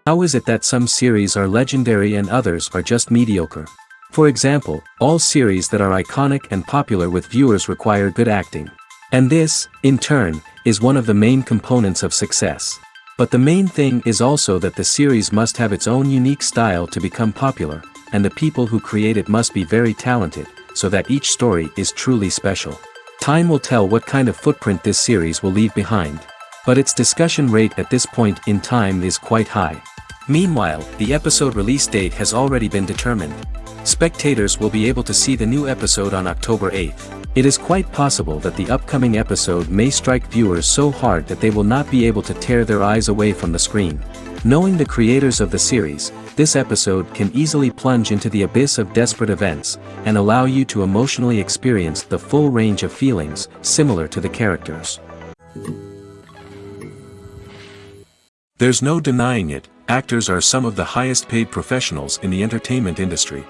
How is it that some series are legendary and others are just mediocre? For example, all series that are iconic and popular with viewers require good acting. And this, in turn, is one of the main components of success. But the main thing is also that the series must have its own unique style to become popular, and the people who create it must be very talented, so that each story is truly special. Time will tell what kind of footprint this series will leave behind. But its discussion rate at this point in time is quite high. Meanwhile, the episode release date has already been determined. Spectators will be able to see the new episode on October 8th. It is quite possible that the upcoming episode may strike viewers so hard that they will not be able to tear their eyes away from the screen. Knowing the creators of the series, this episode can easily plunge into the abyss of desperate events, and allow you to emotionally experience the full range of feelings, similar to the characters. There's no denying it, actors are some of the highest paid professionals in the entertainment industry.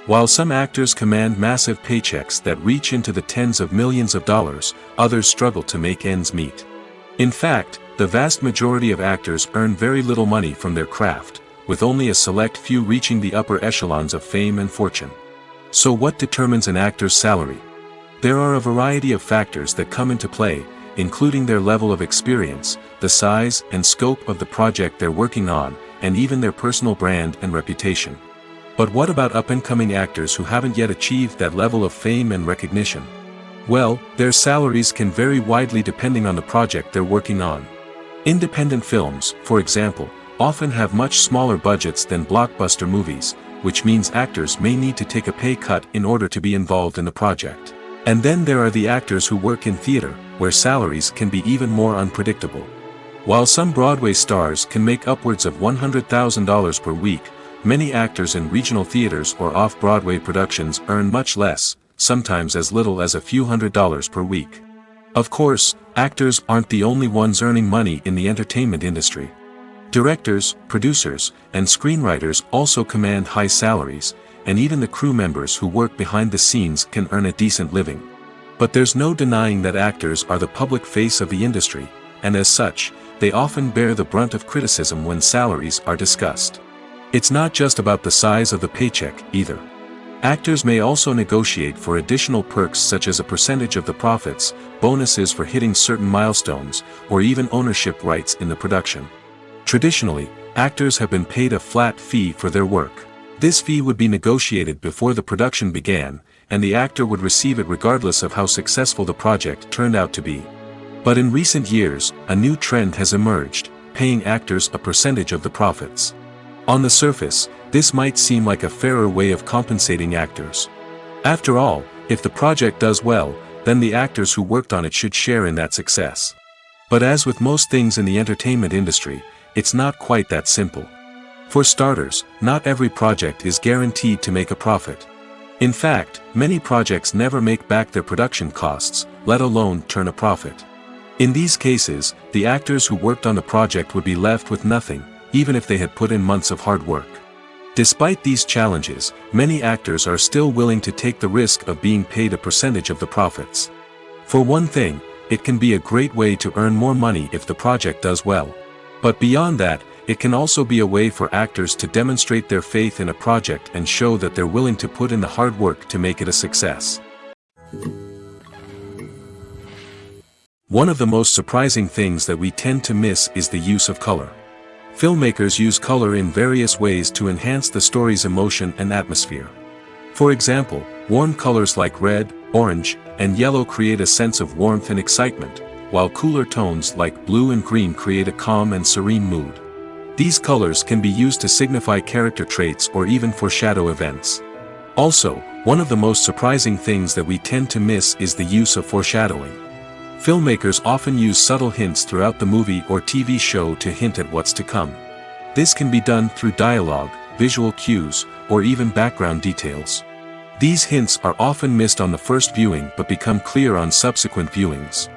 While some actors command massive paychecks that reach into the tens of millions of dollars, others struggle to make ends meet. In fact, the vast majority of actors earn very little money from their craft, with only a select few reaching the upper echelons of fame and fortune. So what determines an actor's salary? There are a variety of factors that come into play, including their level of experience, the size and scope of the project they're working on, and even their personal brand and reputation. But what about up-and-coming actors who haven't yet achieved that level of fame and recognition? Well, their salaries can vary widely depending on the project they're working on. Independent films, for example, often have much smaller budgets than blockbuster movies, which means actors may need to take a pay cut in order to be involved in the project. And then there are the actors who work in theater, where salaries can be even more unpredictable. While some Broadway stars can make upwards of $100,000 per week, many actors in regional theaters or off-Broadway productions earn much less, sometimes as little as a few $100s per week. Of course, actors aren't the only ones earning money in the entertainment industry. Directors, producers, and screenwriters also command high salaries, and even the crew members who work behind the scenes can earn a decent living. But there's no denying that actors are the public face of the industry, and as such, they often bear the brunt of criticism when salaries are discussed. It's not just about the size of the paycheck, either. Actors may also negotiate for additional perks such as a percentage of the profits, bonuses for hitting certain milestones, or even ownership rights in the production. Traditionally, actors have been paid a flat fee for their work. This fee would be negotiated before the production began, and the actor would receive it regardless of how successful the project turned out to be. But in recent years, a new trend has emerged, paying actors a percentage of the profits. On the surface, this might seem like a fairer way of compensating actors. After all, if the project does well, then the actors who worked on it should share in that success. But as with most things in the entertainment industry, it's not quite that simple. For starters, not every project is guaranteed to make a profit. In fact, many projects never make back their production costs, let alone turn a profit. In these cases, the actors who worked on the project would be left with nothing, even if they had put in months of hard work. Despite these challenges, many actors are still willing to take the risk of being paid a percentage of the profits. For one thing, it can be a great way to earn more money if the project does well. But beyond that, it can also be a way for actors to demonstrate their faith in a project and show that they're willing to put in the hard work to make it a success. One of the most surprising things that we tend to miss is the use of color. Filmmakers use color in various ways to enhance the story's emotion and atmosphere. For example, warm colors like red, orange, and yellow create a sense of warmth and excitement, while cooler tones like blue and green create a calm and serene mood. These colors can be used to signify character traits or even foreshadow events. Also, one of the most surprising things that we tend to miss is the use of foreshadowing. Filmmakers often use subtle hints throughout the movie or TV show to hint at what's to come. This can be done through dialogue, visual cues, or even background details. These hints are often missed on the first viewing but become clear on subsequent viewings.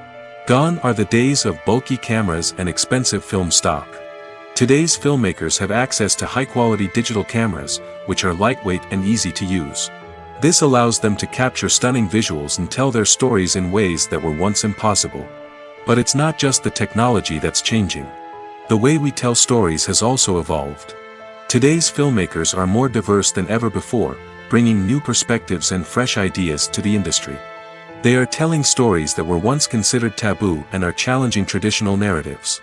Gone are the days of bulky cameras and expensive film stock. Today's filmmakers have access to high-quality digital cameras, which are lightweight and easy to use. This allows them to capture stunning visuals and tell their stories in ways that were once impossible. But it's not just the technology that's changing. The way we tell stories has also evolved. Today's filmmakers are more diverse than ever before, bringing new perspectives and fresh ideas to the industry. They are telling stories that were once considered taboo and are challenging traditional narratives.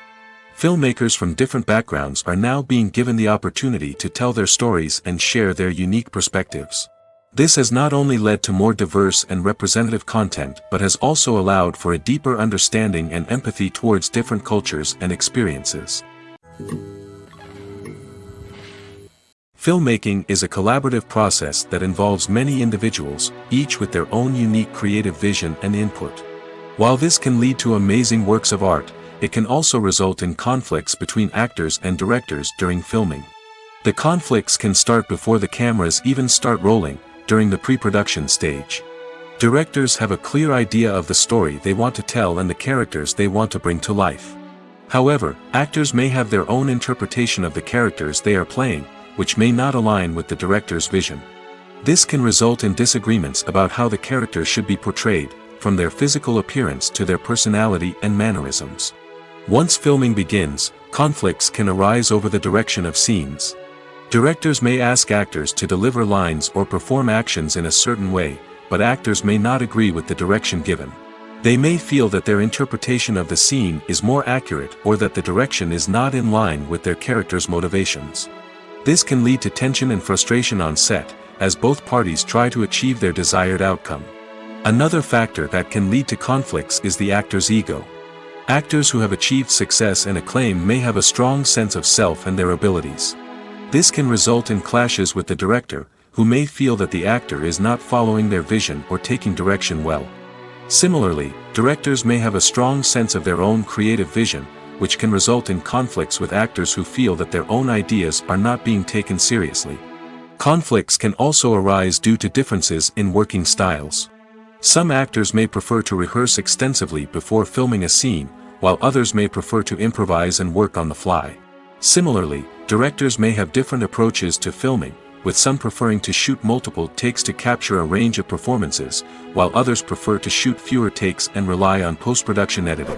Filmmakers from different backgrounds are now being given the opportunity to tell their stories and share their unique perspectives. This has not only led to more diverse and representative content but has also allowed for a deeper understanding and empathy towards different cultures and experiences. Filmmaking is a collaborative process that involves many individuals, each with their own unique creative vision and input. While this can lead to amazing works of art, it can also result in conflicts between actors and directors during filming. The conflicts can start before the cameras even start rolling, during the pre-production stage. Directors have a clear idea of the story they want to tell and the characters they want to bring to life. However, actors may have their own interpretation of the characters they are playing, which may not align with the director's vision. This can result in disagreements about how the characters should be portrayed, from their physical appearance to their personality and mannerisms. Once filming begins, conflicts can arise over the direction of scenes. Directors may ask actors to deliver lines or perform actions in a certain way, but actors may not agree with the direction given. They may feel that their interpretation of the scene is more accurate or that the direction is not in line with their character's motivations. This can lead to tension and frustration on set, as both parties try to achieve their desired outcome. Another factor that can lead to conflicts is the actor's ego. Actors who have achieved success and acclaim may have a strong sense of self and their abilities. This can result in clashes with the director, who may feel that the actor is not following their vision or taking direction well. Similarly, directors may have a strong sense of their own creative vision, which can result in conflicts with actors who feel that their own ideas are not being taken seriously. Conflicts can also arise due to differences in working styles. Some actors may prefer to rehearse extensively before filming a scene, while others may prefer to improvise and work on the fly. Similarly, directors may have different approaches to filming, with some preferring to shoot multiple takes to capture a range of performances, while others prefer to shoot fewer takes and rely on post-production editing.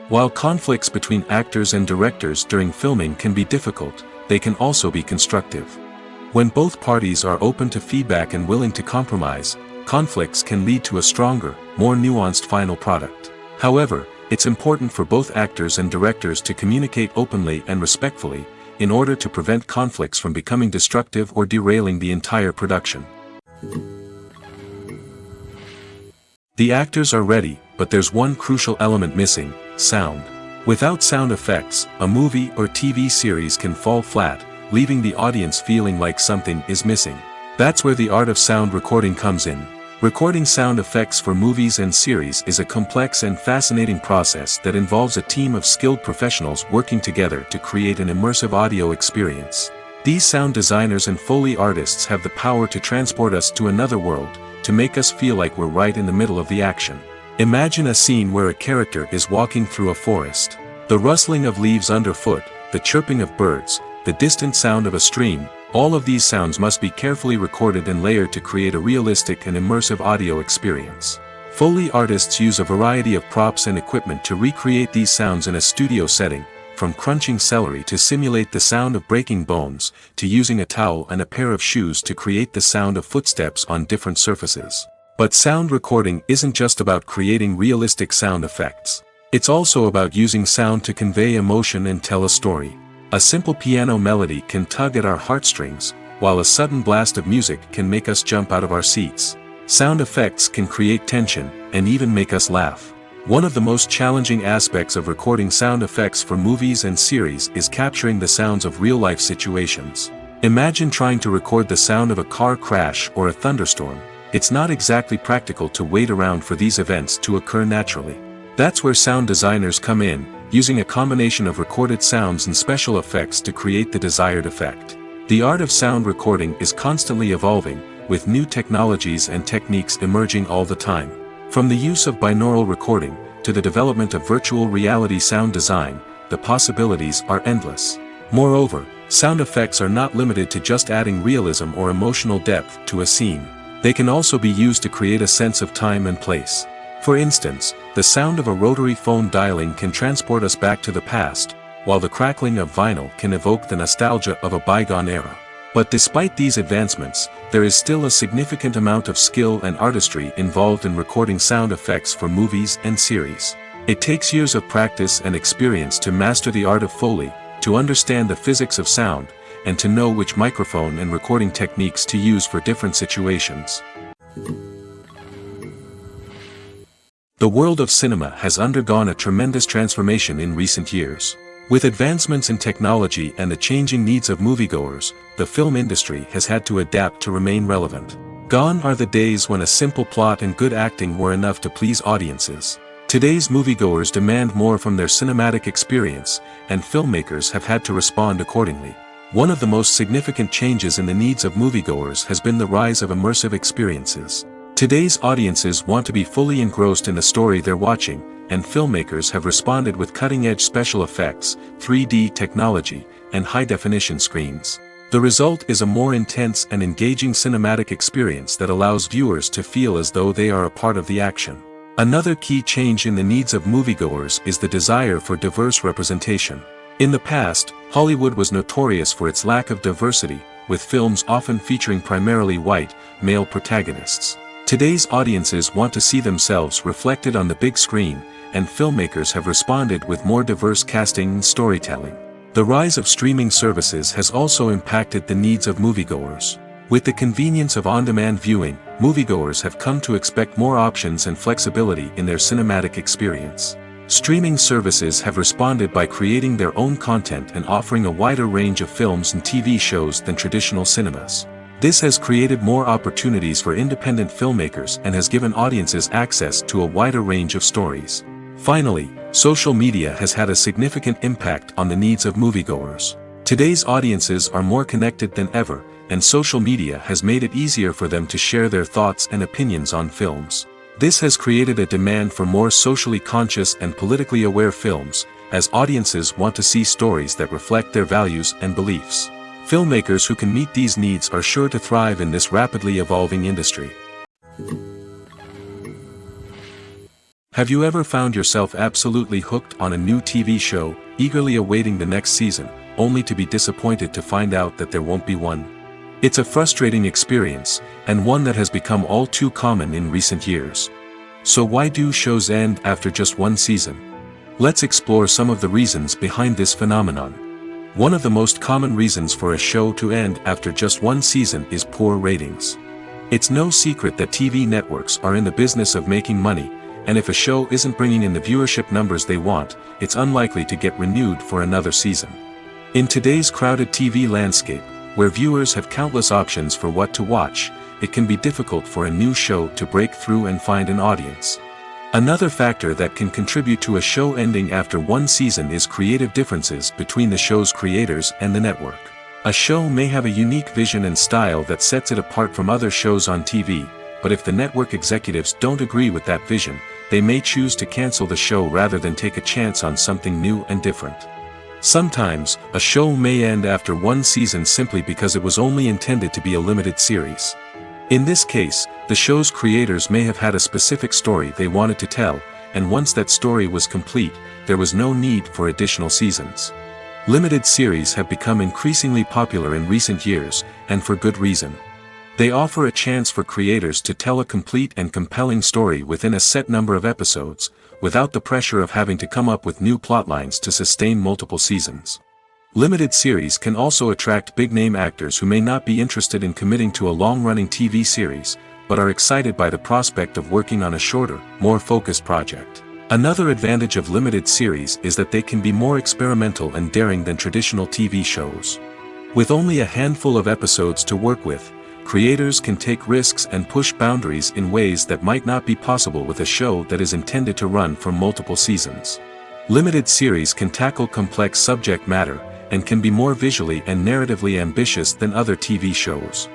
While conflicts between actors and directors during filming can be difficult, they can also be constructive. When both parties are open to feedback and willing to compromise, conflicts can lead to a stronger, more nuanced final product. However, it's important for both actors and directors to communicate openly and respectfully, in order to prevent conflicts from becoming destructive or derailing the entire production. The actors are ready, but there's one crucial element missing: sound. Without sound effects, a movie or TV series can fall flat, leaving the audience feeling like something is missing. That's where the art of sound recording comes in. Recording sound effects for movies and series is a complex and fascinating process that involves a team of skilled professionals working together to create an immersive audio experience. These sound designers and Foley artists have the power to transport us to another world, to make us feel like we're right in the middle of the action. Imagine a scene where a character is walking through a forest. The rustling of leaves underfoot, the chirping of birds, the distant sound of a stream, all of these sounds must be carefully recorded and layered to create a realistic and immersive audio experience. Foley artists use a variety of props and equipment to recreate these sounds in a studio setting, from crunching celery to simulate the sound of breaking bones, to using a towel and a pair of shoes to create the sound of footsteps on different surfaces. But sound recording isn't just about creating realistic sound effects. It's also about using sound to convey emotion and tell a story. A simple piano melody can tug at our heartstrings, while a sudden blast of music can make us jump out of our seats. Sound effects can create tension, and even make us laugh. One of the most challenging aspects of recording sound effects for movies and series is capturing the sounds of real-life situations. Imagine trying to record the sound of a car crash or a thunderstorm. It's not exactly practical to wait around for these events to occur naturally. That's where sound designers come in, using a combination of recorded sounds and special effects to create the desired effect. The art of sound recording is constantly evolving, with new technologies and techniques emerging all the time. From the use of binaural recording, to the development of virtual reality sound design, the possibilities are endless. Moreover, sound effects are not limited to just adding realism or emotional depth to a scene. They can also be used to create a sense of time and place. For instance, the sound of a rotary phone dialing can transport us back to the past, while the crackling of vinyl can evoke the nostalgia of a bygone era. But despite these advancements, there is still a significant amount of skill and artistry involved in recording sound effects for movies and series. It takes years of practice and experience to master the art of Foley, to understand the physics of sound, and to know which microphone and recording techniques to use for different situations. The world of cinema has undergone a tremendous transformation in recent years. With advancements in technology and the changing needs of moviegoers, the film industry has had to adapt to remain relevant. Gone are the days when a simple plot and good acting were enough to please audiences. Today's moviegoers demand more from their cinematic experience, and filmmakers have had to respond accordingly. One of the most significant changes in the needs of moviegoers has been the rise of immersive experiences. Today's audiences want to be fully engrossed in the story they're watching, and filmmakers have responded with cutting-edge special effects, 3D technology, and high-definition screens. The result is a more intense and engaging cinematic experience that allows viewers to feel as though they are a part of the action. Another key change in the needs of moviegoers is the desire for diverse representation. In the past, Hollywood was notorious for its lack of diversity, with films often featuring primarily white, male protagonists. Today's audiences want to see themselves reflected on the big screen, and filmmakers have responded with more diverse casting and storytelling. The rise of streaming services has also impacted the needs of moviegoers. With the convenience of on-demand viewing, moviegoers have come to expect more options and flexibility in their cinematic experience. Streaming services have responded by creating their own content and offering a wider range of films and TV shows than traditional cinemas. This has created more opportunities for independent filmmakers and has given audiences access to a wider range of stories. Finally, social media has had a significant impact on the needs of moviegoers. Today's audiences are more connected than ever, and social media has made it easier for them to share their thoughts and opinions on films. This has created a demand for more socially conscious and politically aware films, as audiences want to see stories that reflect their values and beliefs. Filmmakers who can meet these needs are sure to thrive in this rapidly evolving industry. Have you ever found yourself absolutely hooked on a new TV show, eagerly awaiting the next season, only to be disappointed to find out that there won't be one? It's a frustrating experience, and one that has become all too common in recent years. So why do shows end after just one season? Let's explore some of the reasons behind this phenomenon. One of the most common reasons for a show to end after just one season is poor ratings. It's no secret that TV networks are in the business of making money, and if a show isn't bringing in the viewership numbers they want, it's unlikely to get renewed for another season. In today's crowded TV landscape, where viewers have countless options for what to watch, it can be difficult for a new show to break through and find an audience. Another factor that can contribute to a show ending after one season is creative differences between the show's creators and the network. A show may have a unique vision and style that sets it apart from other shows on TV, but if the network executives don't agree with that vision, they may choose to cancel the show rather than take a chance on something new and different. Sometimes, a show may end after one season simply because it was only intended to be a limited series. In this case, the show's creators may have had a specific story they wanted to tell, and once that story was complete, there was no need for additional seasons. Limited series have become increasingly popular in recent years, and for good reason. They offer a chance for creators to tell a complete and compelling story within a set number of episodes, without the pressure of having to come up with new plotlines to sustain multiple seasons. Limited series can also attract big-name actors who may not be interested in committing to a long-running TV series, but are excited by the prospect of working on a shorter, more focused project. Another advantage of limited series is that they can be more experimental and daring than traditional TV shows. With only a handful of episodes to work with, creators can take risks and push boundaries in ways that might not be possible with a show that is intended to run for multiple seasons. Limited series can tackle complex subject matter, and can be more visually and narratively ambitious than other TV shows.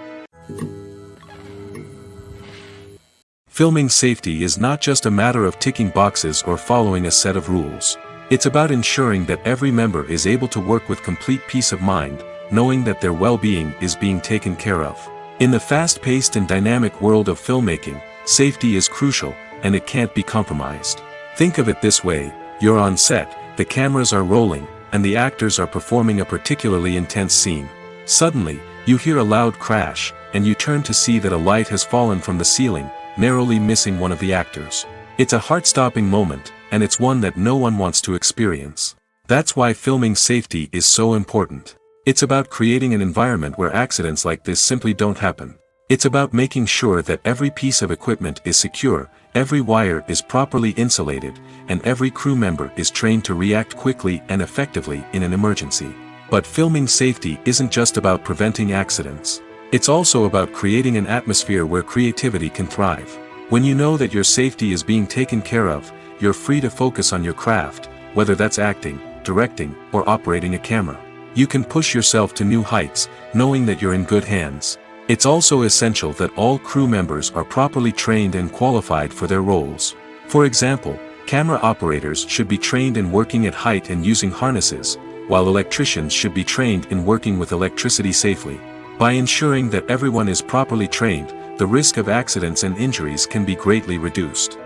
Filming safety is not just a matter of ticking boxes or following a set of rules. It's about ensuring that every member is able to work with complete peace of mind, knowing that their well-being is being taken care of. In the fast-paced and dynamic world of filmmaking, safety is crucial, and it can't be compromised. Think of it this way: you're on set, the cameras are rolling, and the actors are performing a particularly intense scene. Suddenly, you hear a loud crash, and you turn to see that a light has fallen from the ceiling, narrowly missing one of the actors. It's a heart-stopping moment, and it's one that no one wants to experience. That's why filming safety is so important. It's about creating an environment where accidents like this simply don't happen. It's about making sure that every piece of equipment is secure, every wire is properly insulated, and every crew member is trained to react quickly and effectively in an emergency. But filming safety isn't just about preventing accidents. It's also about creating an atmosphere where creativity can thrive. When you know that your safety is being taken care of, you're free to focus on your craft, whether that's acting, directing, or operating a camera. You can push yourself to new heights, knowing that you're in good hands. It's also essential that all crew members are properly trained and qualified for their roles. For example, camera operators should be trained in working at height and using harnesses, while electricians should be trained in working with electricity safely. By ensuring that everyone is properly trained, the risk of accidents and injuries can be greatly reduced.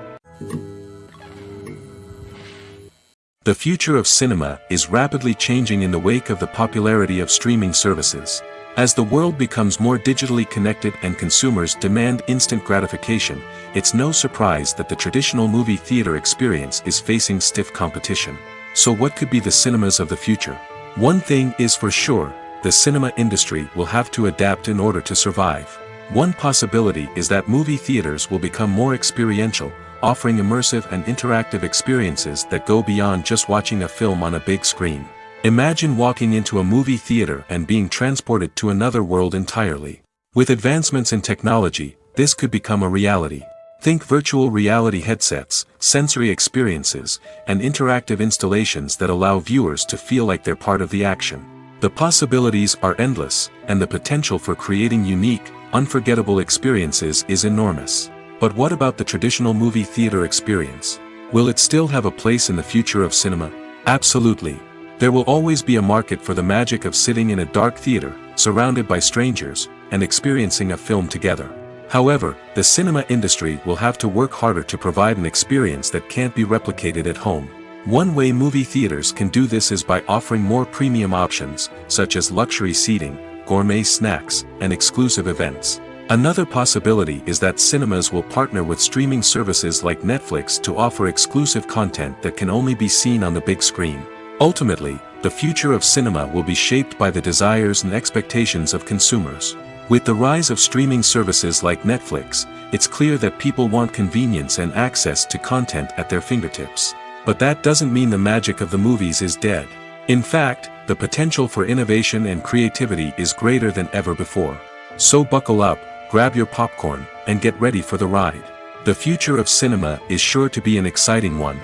The future of cinema is rapidly changing in the wake of the popularity of streaming services. As the world becomes more digitally connected and consumers demand instant gratification, it's no surprise that the traditional movie theater experience is facing stiff competition. So what could be the cinemas of the future? One thing is for sure, the cinema industry will have to adapt in order to survive. One possibility is that movie theaters will become more experiential, offering immersive and interactive experiences that go beyond just watching a film on a big screen. Imagine walking into a movie theater and being transported to another world entirely. With advancements in technology, this could become a reality. Think virtual reality headsets, sensory experiences, and interactive installations that allow viewers to feel like they're part of the action. The possibilities are endless, and the potential for creating unique, unforgettable experiences is enormous. But what about the traditional movie theater experience? Will it still have a place in the future of cinema? Absolutely. There will always be a market for the magic of sitting in a dark theater, surrounded by strangers, and experiencing a film together. However, the cinema industry will have to work harder to provide an experience that can't be replicated at home. One way movie theaters can do this is by offering more premium options, such as luxury seating, gourmet snacks, and exclusive events. Another possibility is that cinemas will partner with streaming services like Netflix to offer exclusive content that can only be seen on the big screen. Ultimately, the future of cinema will be shaped by the desires and expectations of consumers. With the rise of streaming services like Netflix, it's clear that people want convenience and access to content at their fingertips. But that doesn't mean the magic of the movies is dead. In fact, the potential for innovation and creativity is greater than ever before. So buckle up, grab your popcorn, and get ready for the ride. The future of cinema is sure to be an exciting one.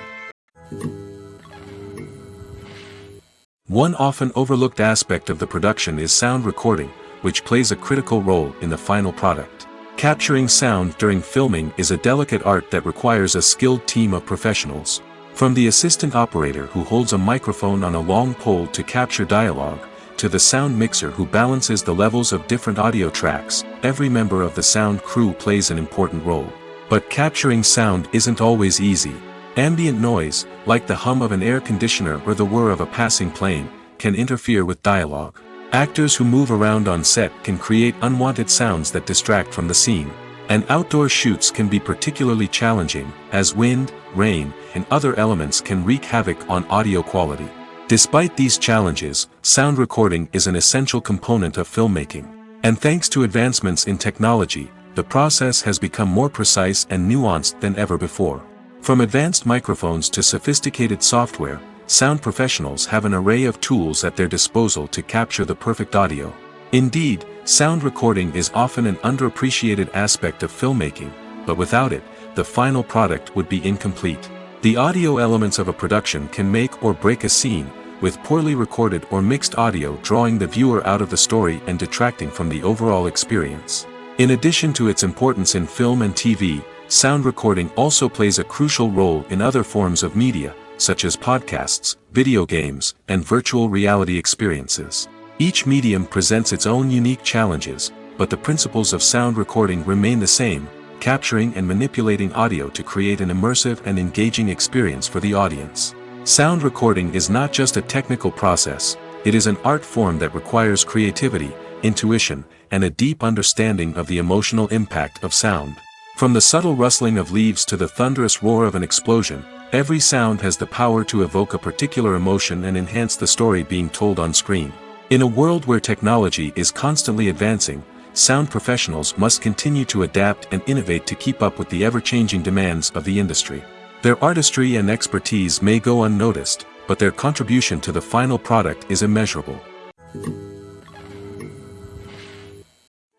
One often overlooked aspect of the production is sound recording, which plays a critical role in the final product. Capturing sound during filming is a delicate art that requires a skilled team of professionals. From the assistant operator who holds a microphone on a long pole to capture dialogue, to the sound mixer who balances the levels of different audio tracks, every member of the sound crew plays an important role. But capturing sound isn't always easy. Ambient noise, like the hum of an air conditioner or the whir of a passing plane, can interfere with dialogue. Actors who move around on set can create unwanted sounds that distract from the scene. And outdoor shoots can be particularly challenging, as wind, rain, and other elements can wreak havoc on audio quality. Despite these challenges, sound recording is an essential component of filmmaking. And thanks to advancements in technology, the process has become more precise and nuanced than ever before. From advanced microphones to sophisticated software, sound professionals have an array of tools at their disposal to capture the perfect audio. Indeed, sound recording is often an underappreciated aspect of filmmaking, but without it, the final product would be incomplete. The audio elements of a production can make or break a scene, with poorly recorded or mixed audio drawing the viewer out of the story and detracting from the overall experience. In addition to its importance in film and TV, sound recording also plays a crucial role in other forms of media, such as podcasts, video games, and virtual reality experiences. Each medium presents its own unique challenges, but the principles of sound recording remain the same, capturing and manipulating audio to create an immersive and engaging experience for the audience. Sound recording is not just a technical process, it is an art form that requires creativity, intuition, and a deep understanding of the emotional impact of sound. From the subtle rustling of leaves to the thunderous roar of an explosion, every sound has the power to evoke a particular emotion and enhance the story being told on screen. In a world where technology is constantly advancing, sound professionals must continue to adapt and innovate to keep up with the ever-changing demands of the industry. Their artistry and expertise may go unnoticed, but their contribution to the final product is immeasurable.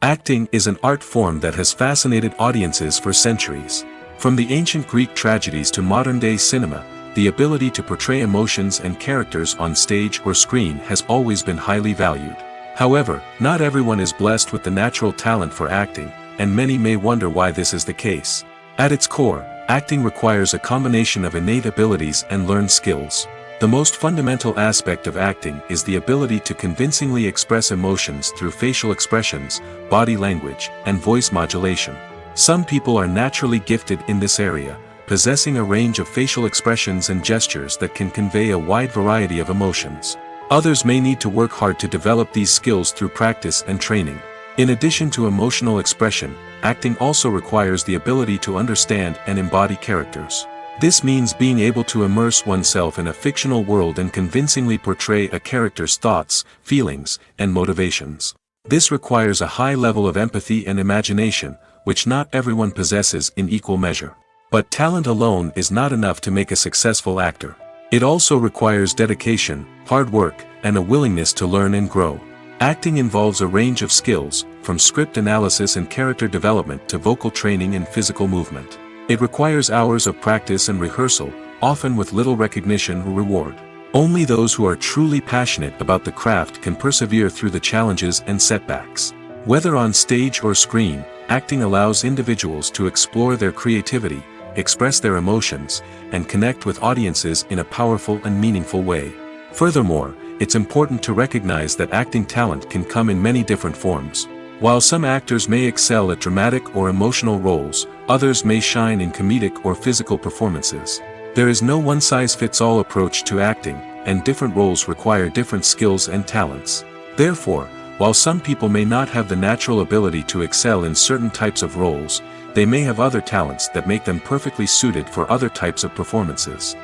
Acting is an art form that has fascinated audiences for centuries. From the ancient Greek tragedies to modern-day cinema, the ability to portray emotions and characters on stage or screen has always been highly valued. However, not everyone is blessed with the natural talent for acting, and many may wonder why this is the case. At its core, acting requires a combination of innate abilities and learned skills. The most fundamental aspect of acting is the ability to convincingly express emotions through facial expressions, body language, and voice modulation. Some people are naturally gifted in this area, possessing a range of facial expressions and gestures that can convey a wide variety of emotions. Others may need to work hard to develop these skills through practice and training. In addition to emotional expression, acting also requires the ability to understand and embody characters. This means being able to immerse oneself in a fictional world and convincingly portray a character's thoughts, feelings, and motivations. This requires a high level of empathy and imagination, which not everyone possesses in equal measure. But talent alone is not enough to make a successful actor. It also requires dedication, hard work, and a willingness to learn and grow. Acting involves a range of skills, from script analysis and character development to vocal training and physical movement. It requires hours of practice and rehearsal, often with little recognition or reward. Only those who are truly passionate about the craft can persevere through the challenges and setbacks. Whether on stage or screen, acting allows individuals to explore their creativity, express their emotions, and connect with audiences in a powerful and meaningful way. Furthermore, it's important to recognize that acting talent can come in many different forms. While some actors may excel at dramatic or emotional roles, others may shine in comedic or physical performances. There is no one-size-fits-all approach to acting, and different roles require different skills and talents. Therefore, while some people may not have the natural ability to excel in certain types of roles, they may have other talents that make them perfectly suited for other types of performances.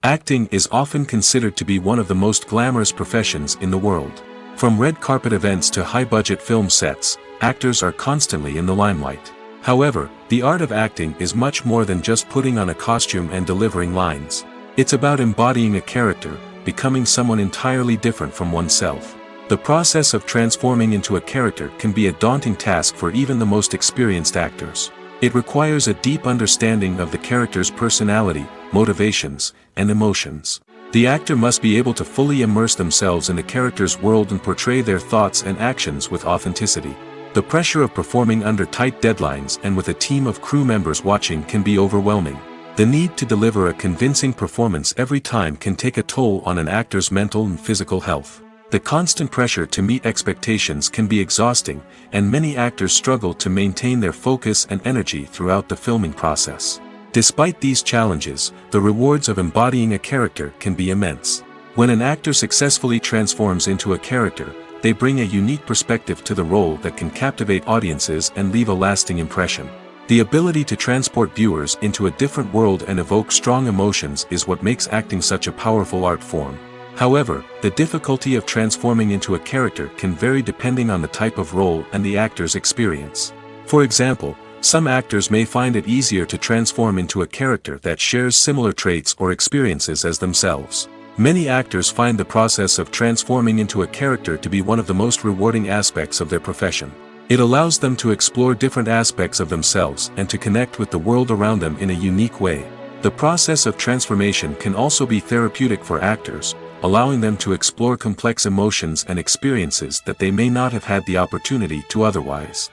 Acting is often considered to be one of the most glamorous professions in the world. From red carpet events to high-budget film sets, actors are constantly in the limelight. However, the art of acting is much more than just putting on a costume and delivering lines. It's about embodying a character, becoming someone entirely different from oneself. The process of transforming into a character can be a daunting task for even the most experienced actors. It requires a deep understanding of the character's personality, motivations, and emotions. The actor must be able to fully immerse themselves in the character's world and portray their thoughts and actions with authenticity. The pressure of performing under tight deadlines and with a team of crew members watching can be overwhelming. The need to deliver a convincing performance every time can take a toll on an actor's mental and physical health. The constant pressure to meet expectations can be exhausting, and many actors struggle to maintain their focus and energy throughout the filming process. Despite these challenges, the rewards of embodying a character can be immense. When an actor successfully transforms into a character, they bring a unique perspective to the role that can captivate audiences and leave a lasting impression. The ability to transport viewers into a different world and evoke strong emotions is what makes acting such a powerful art form. However, the difficulty of transforming into a character can vary depending on the type of role and the actor's experience. For example, some actors may find it easier to transform into a character that shares similar traits or experiences as themselves. Many actors find the process of transforming into a character to be one of the most rewarding aspects of their profession. It allows them to explore different aspects of themselves and to connect with the world around them in a unique way. The process of transformation can also be therapeutic for actors, allowing them to explore complex emotions and experiences that they may not have had the opportunity to otherwise.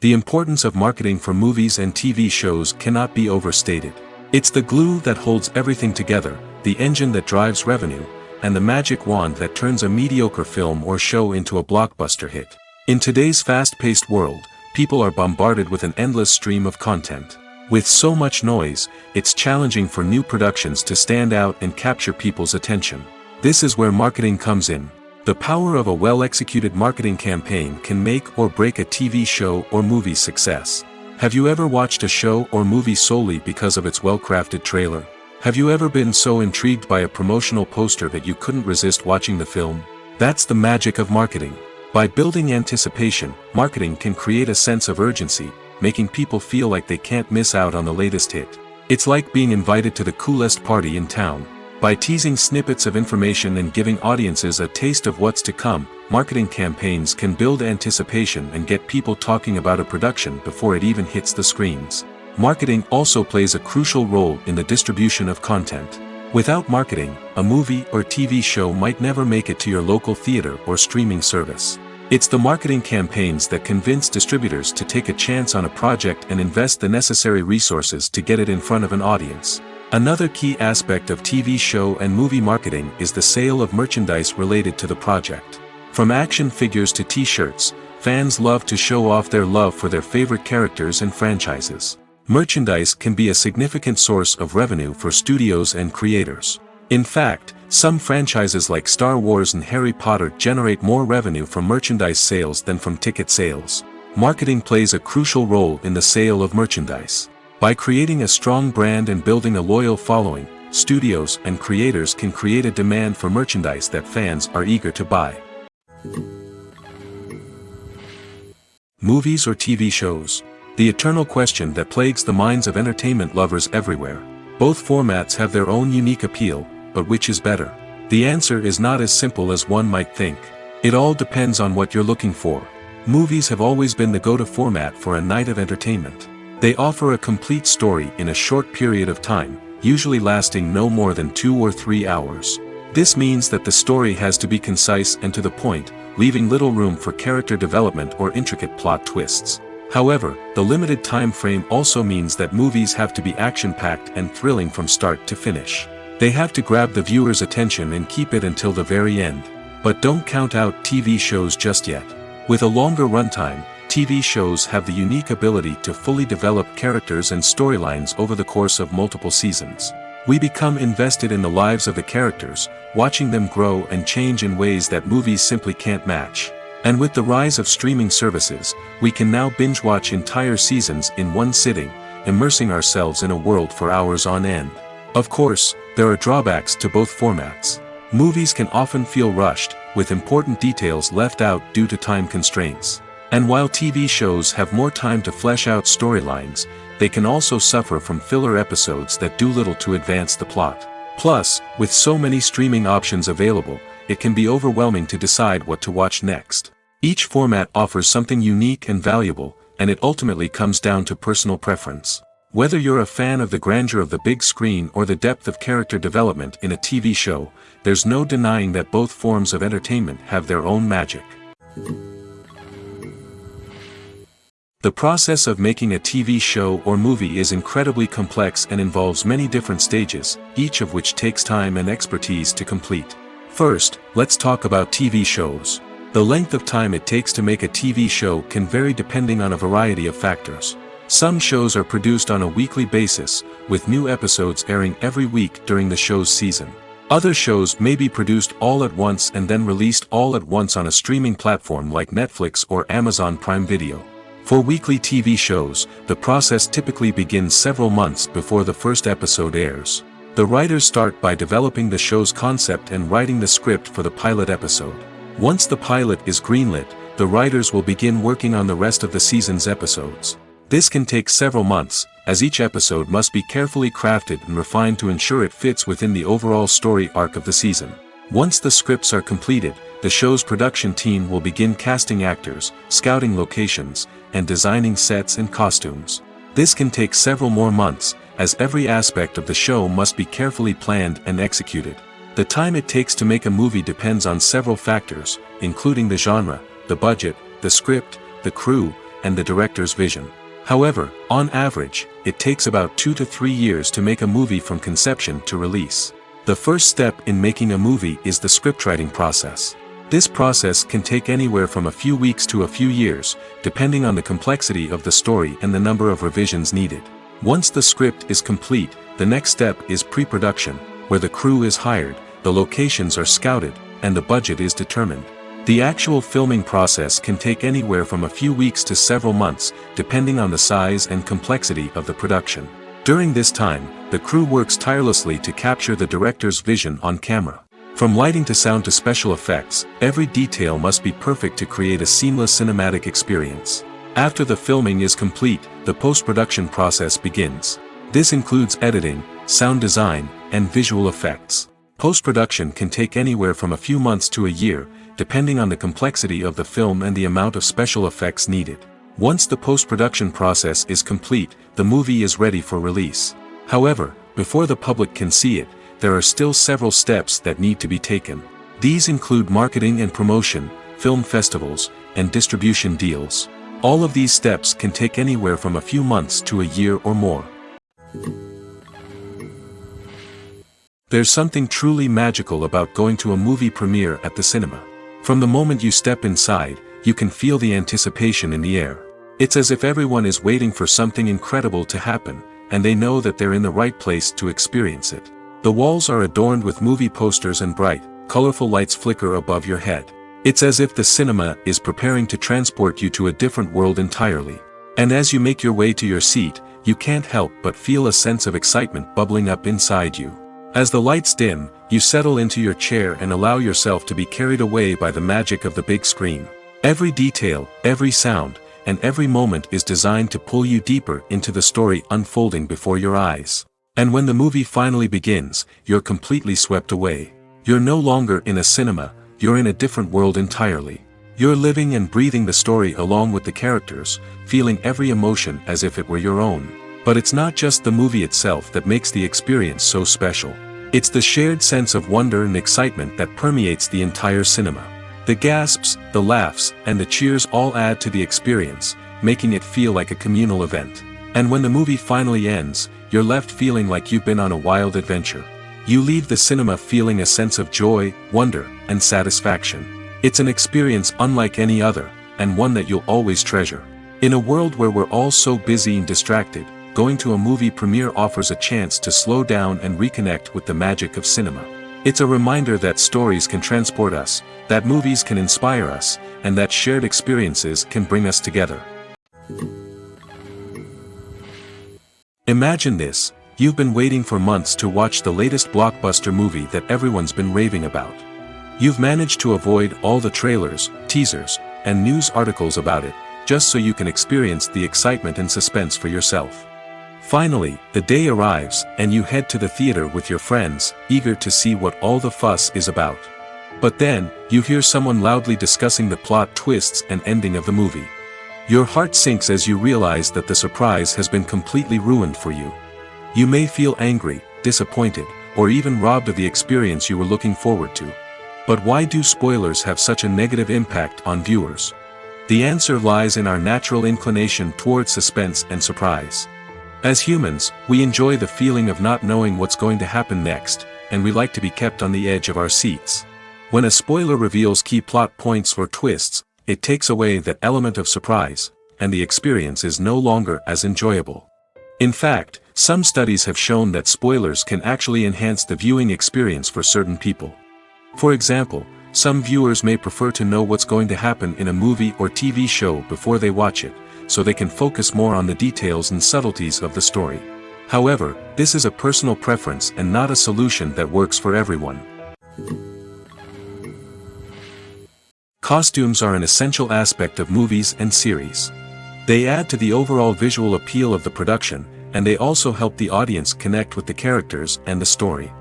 The importance of marketing for movies and TV shows cannot be overstated. It's the glue that holds everything together, the engine that drives revenue, and the magic wand that turns a mediocre film or show into a blockbuster hit. In today's fast-paced world, people are bombarded with an endless stream of content. With so much noise, it's challenging for new productions to stand out and capture people's attention. This is where marketing comes in. The power of a well-executed marketing campaign can make or break a TV show or movie's success. Have you ever watched a show or movie solely because of its well-crafted trailer? Have you ever been so intrigued by a promotional poster that you couldn't resist watching the film? That's the magic of marketing. By building anticipation, marketing can create a sense of urgency, making people feel like they can't miss out on the latest hit. It's like being invited to the coolest party in town. By teasing snippets of information and giving audiences a taste of what's to come, marketing campaigns can build anticipation and get people talking about a production before it even hits the screens. Marketing also plays a crucial role in the distribution of content. Without marketing, a movie or TV show might never make it to your local theater or streaming service. It's the marketing campaigns that convince distributors to take a chance on a project and invest the necessary resources to get it in front of an audience. Another key aspect of TV show and movie marketing is the sale of merchandise related to the project. From action figures to t-shirts, fans love to show off their love for their favorite characters and franchises. Merchandise can be a significant source of revenue for studios and creators. In fact, some franchises like Star Wars and Harry Potter generate more revenue from merchandise sales than from ticket sales. Marketing plays a crucial role in the sale of merchandise. By creating a strong brand and building a loyal following, studios and creators can create a demand for merchandise that fans are eager to buy. Movies or TV shows? The eternal question that plagues the minds of entertainment lovers everywhere. Both formats have their own unique appeal, but which is better? The answer is not as simple as one might think. It all depends on what you're looking for. Movies have always been the go-to format for a night of entertainment. They offer a complete story in a short period of time, usually lasting no more than 2 or 3 hours. This means that the story has to be concise and to the point, leaving little room for character development or intricate plot twists. However, the limited time frame also means that movies have to be action-packed and thrilling from start to finish. They have to grab the viewer's attention and keep it until the very end. But don't count out TV shows just yet. With a longer runtime, TV shows have the unique ability to fully develop characters and storylines over the course of multiple seasons. We become invested in the lives of the characters, watching them grow and change in ways that movies simply can't match. And with the rise of streaming services, we can now binge-watch entire seasons in one sitting, immersing ourselves in a world for hours on end. Of course, there are drawbacks to both formats. Movies can often feel rushed, with important details left out due to time constraints. And while TV shows have more time to flesh out storylines, they can also suffer from filler episodes that do little to advance the plot. Plus, with so many streaming options available, it can be overwhelming to decide what to watch next. Each format offers something unique and valuable, and it ultimately comes down to personal preference. Whether you're a fan of the grandeur of the big screen or the depth of character development in a TV show, there's no denying that both forms of entertainment have their own magic. The process of making a TV show or movie is incredibly complex and involves many different stages, each of which takes time and expertise to complete. First, let's talk about TV shows. The length of time it takes to make a TV show can vary depending on a variety of factors. Some shows are produced on a weekly basis, with new episodes airing every week during the show's season. Other shows may be produced all at once and then released all at once on a streaming platform like Netflix or Amazon Prime Video. For weekly TV shows, the process typically begins several months before the first episode airs. The writers start by developing the show's concept and writing the script for the pilot episode. Once the pilot is greenlit, the writers will begin working on the rest of the season's episodes. This can take several months, as each episode must be carefully crafted and refined to ensure it fits within the overall story arc of the season. Once the scripts are completed, the show's production team will begin casting actors, scouting locations, and designing sets and costumes. This can take several more months, as every aspect of the show must be carefully planned and executed. The time it takes to make a movie depends on several factors, including the genre, the budget, the script, the crew, and the director's vision. However, on average, it takes about 2 to 3 years to make a movie from conception to release. The first step in making a movie is the scriptwriting process. This process can take anywhere from a few weeks to a few years, depending on the complexity of the story and the number of revisions needed. Once the script is complete, the next step is pre-production, where the crew is hired, the locations are scouted, and the budget is determined. The actual filming process can take anywhere from a few weeks to several months, depending on the size and complexity of the production. During this time, the crew works tirelessly to capture the director's vision on camera. From lighting to sound to special effects, every detail must be perfect to create a seamless cinematic experience. After the filming is complete, the post-production process begins. This includes editing, sound design, and visual effects. Post-production can take anywhere from a few months to a year, depending on the complexity of the film and the amount of special effects needed. Once the post-production process is complete, the movie is ready for release. However, before the public can see it, there are still several steps that need to be taken. These include marketing and promotion, film festivals, and distribution deals. All of these steps can take anywhere from a few months to a year or more. There's something truly magical about going to a movie premiere at the cinema. From the moment you step inside, you can feel the anticipation in the air. It's as if everyone is waiting for something incredible to happen, and they know that they're in the right place to experience it. The walls are adorned with movie posters and bright, colorful lights flicker above your head. It's as if the cinema is preparing to transport you to a different world entirely. And as you make your way to your seat, you can't help but feel a sense of excitement bubbling up inside you. As the lights dim, you settle into your chair and allow yourself to be carried away by the magic of the big screen. Every detail, every sound, and every moment is designed to pull you deeper into the story unfolding before your eyes. And when the movie finally begins, you're completely swept away. You're no longer in a cinema, you're in a different world entirely. You're living and breathing the story along with the characters, feeling every emotion as if it were your own. But it's not just the movie itself that makes the experience so special. It's the shared sense of wonder and excitement that permeates the entire cinema. The gasps, the laughs, and the cheers all add to the experience, making it feel like a communal event. And when the movie finally ends, you're left feeling like you've been on a wild adventure. You leave the cinema feeling a sense of joy, wonder, and satisfaction. It's an experience unlike any other, and one that you'll always treasure. In a world where we're all so busy and distracted, going to a movie premiere offers a chance to slow down and reconnect with the magic of cinema. It's a reminder that stories can transport us, that movies can inspire us, and that shared experiences can bring us together. Imagine this: you've been waiting for months to watch the latest blockbuster movie that everyone's been raving about. You've managed to avoid all the trailers, teasers, and news articles about it, just so you can experience the excitement and suspense for yourself. Finally, the day arrives, and you head to the theater with your friends, eager to see what all the fuss is about. But then, you hear someone loudly discussing the plot twists and ending of the movie. Your heart sinks as you realize that the surprise has been completely ruined for you. You may feel angry, disappointed, or even robbed of the experience you were looking forward to. But why do spoilers have such a negative impact on viewers? The answer lies in our natural inclination toward suspense and surprise. As humans, we enjoy the feeling of not knowing what's going to happen next, and we like to be kept on the edge of our seats. When a spoiler reveals key plot points or twists, it takes away that element of surprise, and the experience is no longer as enjoyable. In fact, some studies have shown that spoilers can actually enhance the viewing experience for certain people. For example, some viewers may prefer to know what's going to happen in a movie or TV show before they watch it, so they can focus more on the details and subtleties of the story. However, this is a personal preference and not a solution that works for everyone. Costumes are an essential aspect of movies and series. They add to the overall visual appeal of the production, and they also help the audience connect with the characters and the story.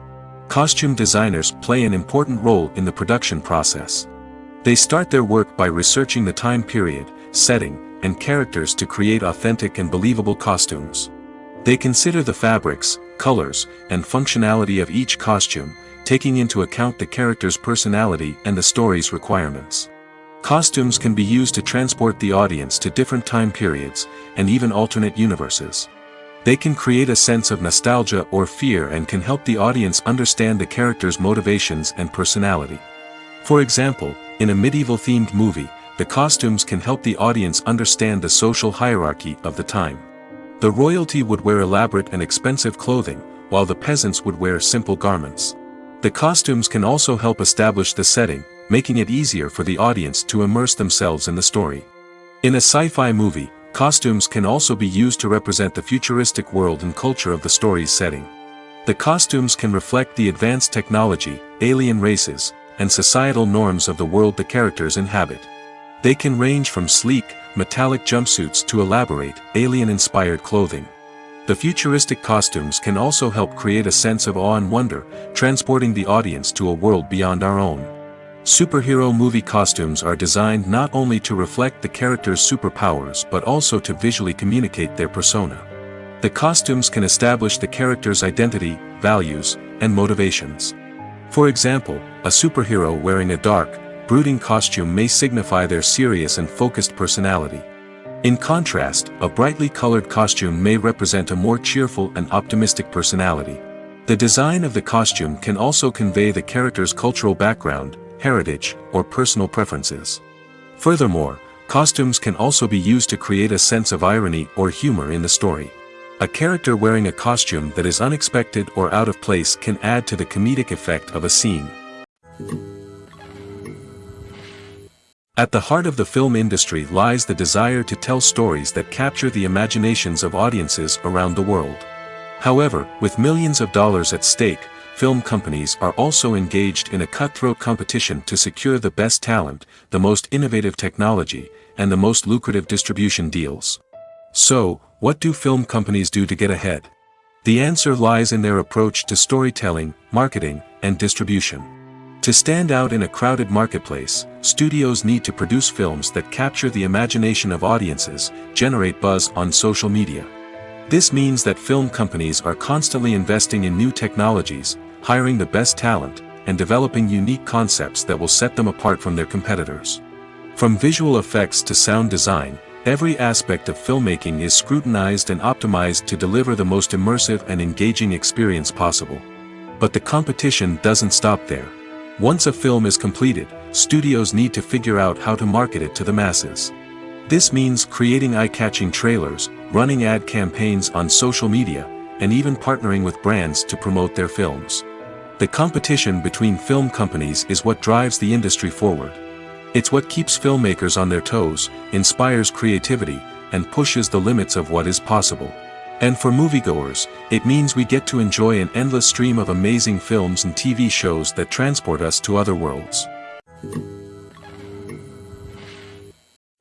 Costume designers play an important role in the production process. They start their work by researching the time period, setting, and characters to create authentic and believable costumes. They consider the fabrics, colors, and functionality of each costume, taking into account the character's personality and the story's requirements. Costumes can be used to transport the audience to different time periods, and even alternate universes. They can create a sense of nostalgia or fear and can help the audience understand the character's motivations and personality. For example, In a medieval-themed movie, the costumes can help the audience understand the social hierarchy of the time. The royalty would wear elaborate and expensive clothing, while the peasants would wear simple garments. The costumes can also help establish the setting, making it easier for the audience to immerse themselves in the story. In a sci-fi movie, costumes can also be used to represent the futuristic world and culture of the story's setting. The costumes can reflect the advanced technology, alien races, and societal norms of the world the characters inhabit. They can range from sleek, metallic jumpsuits to elaborate, alien-inspired clothing. The futuristic costumes can also help create a sense of awe and wonder, transporting the audience to a world beyond our own. Superhero movie costumes are designed not only to reflect the character's superpowers but also to visually communicate their persona. The costumes can establish the character's identity, values, and motivations. For example, a superhero wearing a dark, brooding costume may signify their serious and focused personality. In contrast, a brightly colored costume may represent a more cheerful and optimistic personality. The design of the costume can also convey the character's cultural background, heritage, or personal preferences. Furthermore, costumes can also be used to create a sense of irony or humor in the story. A character wearing a costume that is unexpected or out of place can add to the comedic effect of a scene. At the heart of the film industry lies the desire to tell stories that capture the imaginations of audiences around the world. However, with millions of dollars at stake, film companies are also engaged in a cutthroat competition to secure the best talent, the most innovative technology, and the most lucrative distribution deals. So, what do film companies do to get ahead? The answer lies in their approach to storytelling, marketing, and distribution. To stand out in a crowded marketplace, studios need to produce films that capture the imagination of audiences, generate buzz on social media. This means that film companies are constantly investing in new technologies, hiring the best talent, and developing unique concepts that will set them apart from their competitors. From visual effects to sound design, every aspect of filmmaking is scrutinized and optimized to deliver the most immersive and engaging experience possible. But the competition doesn't stop there. Once a film is completed, studios need to figure out how to market it to the masses. This means creating eye-catching trailers, running ad campaigns on social media, and even partnering with brands to promote their films. The competition between film companies is what drives the industry forward. It's what keeps filmmakers on their toes, inspires creativity, and pushes the limits of what is possible. And for moviegoers, it means we get to enjoy an endless stream of amazing films and TV shows that transport us to other worlds.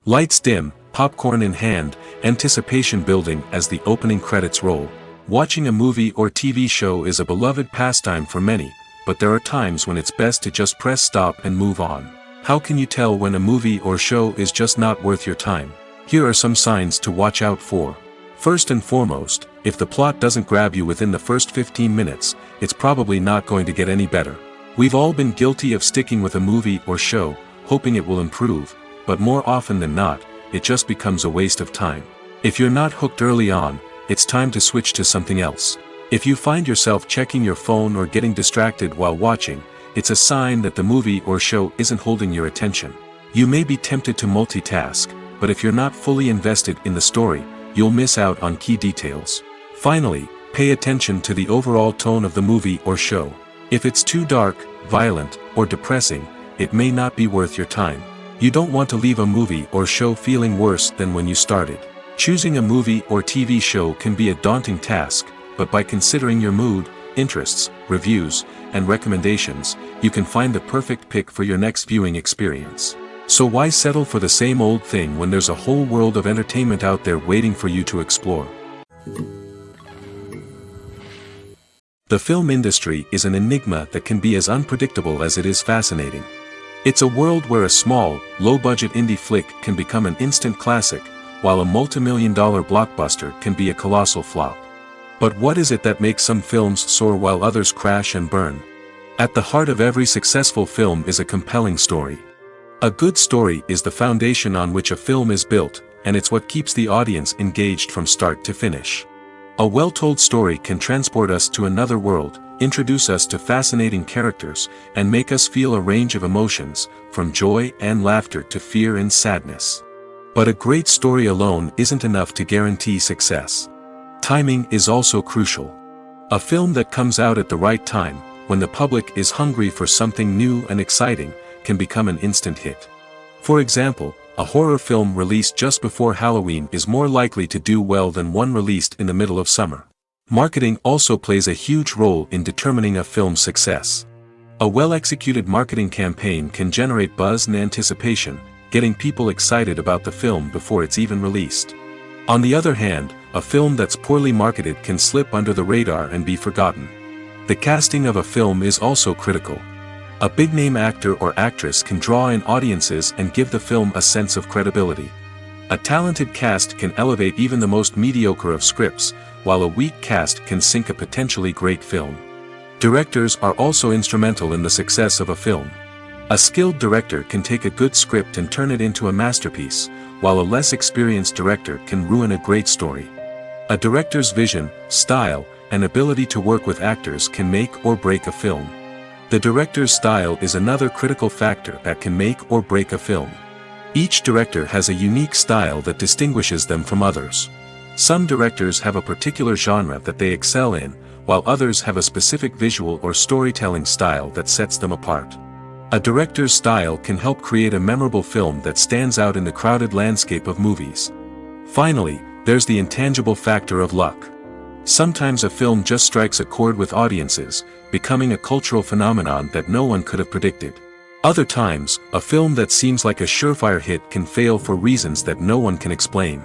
Lights dim, popcorn in hand, anticipation building as the opening credits roll. Watching a movie or TV show is a beloved pastime for many, but there are times when it's best to just press stop and move on. How can you tell when a movie or show is just not worth your time? Here are some signs to watch out for. First and foremost, if the plot doesn't grab you within the first 15 minutes, it's probably not going to get any better. We've all been guilty of sticking with a movie or show, hoping it will improve, but more often than not, it just becomes a waste of time. If you're not hooked early on, it's time to switch to something else. If you find yourself checking your phone or getting distracted while watching, it's a sign that the movie or show isn't holding your attention. You may be tempted to multitask, but if you're not fully invested in the story, you'll miss out on key details. Finally, pay attention to the overall tone of the movie or show. If it's too dark, violent, or depressing, it may not be worth your time. You don't want to leave a movie or show feeling worse than when you started. Choosing a movie or TV show can be a daunting task, but by considering your mood, interests, reviews, and recommendations, you can find the perfect pick for your next viewing experience. So why settle for the same old thing when there's a whole world of entertainment out there waiting for you to explore? The film industry is an enigma that can be as unpredictable as it is fascinating. It's a world where a small, low-budget indie flick can become an instant classic, while a multi-million-dollar blockbuster can be a colossal flop. But what is it that makes some films soar while others crash and burn? At the heart of every successful film is a compelling story. A good story is the foundation on which a film is built, and it's what keeps the audience engaged from start to finish. A well-told story can transport us to another world, introduce us to fascinating characters, and make us feel a range of emotions, from joy and laughter to fear and sadness. But a great story alone isn't enough to guarantee success. Timing is also crucial. A film that comes out at the right time, when the public is hungry for something new and exciting, can become an instant hit. For example, a horror film released just before Halloween is more likely to do well than one released in the middle of summer. Marketing also plays a huge role in determining a film's success. A well-executed marketing campaign can generate buzz and anticipation, getting people excited about the film before it's even released. On the other hand, a film that's poorly marketed can slip under the radar and be forgotten. The casting of a film is also critical. A big-name actor or actress can draw in audiences and give the film a sense of credibility. A talented cast can elevate even the most mediocre of scripts, while a weak cast can sink a potentially great film. Directors are also instrumental in the success of a film. A skilled director can take a good script and turn it into a masterpiece, while a less experienced director can ruin a great story. A director's vision, style, and ability to work with actors can make or break a film. The director's style is another critical factor that can make or break a film. Each director has a unique style that distinguishes them from others. Some directors have a particular genre that they excel in, while others have a specific visual or storytelling style that sets them apart. A director's style can help create a memorable film that stands out in the crowded landscape of movies. Finally, there's the intangible factor of luck. Sometimes a film just strikes a chord with audiences, becoming a cultural phenomenon that no one could have predicted. Other times, a film that seems like a surefire hit can fail for reasons that no one can explain.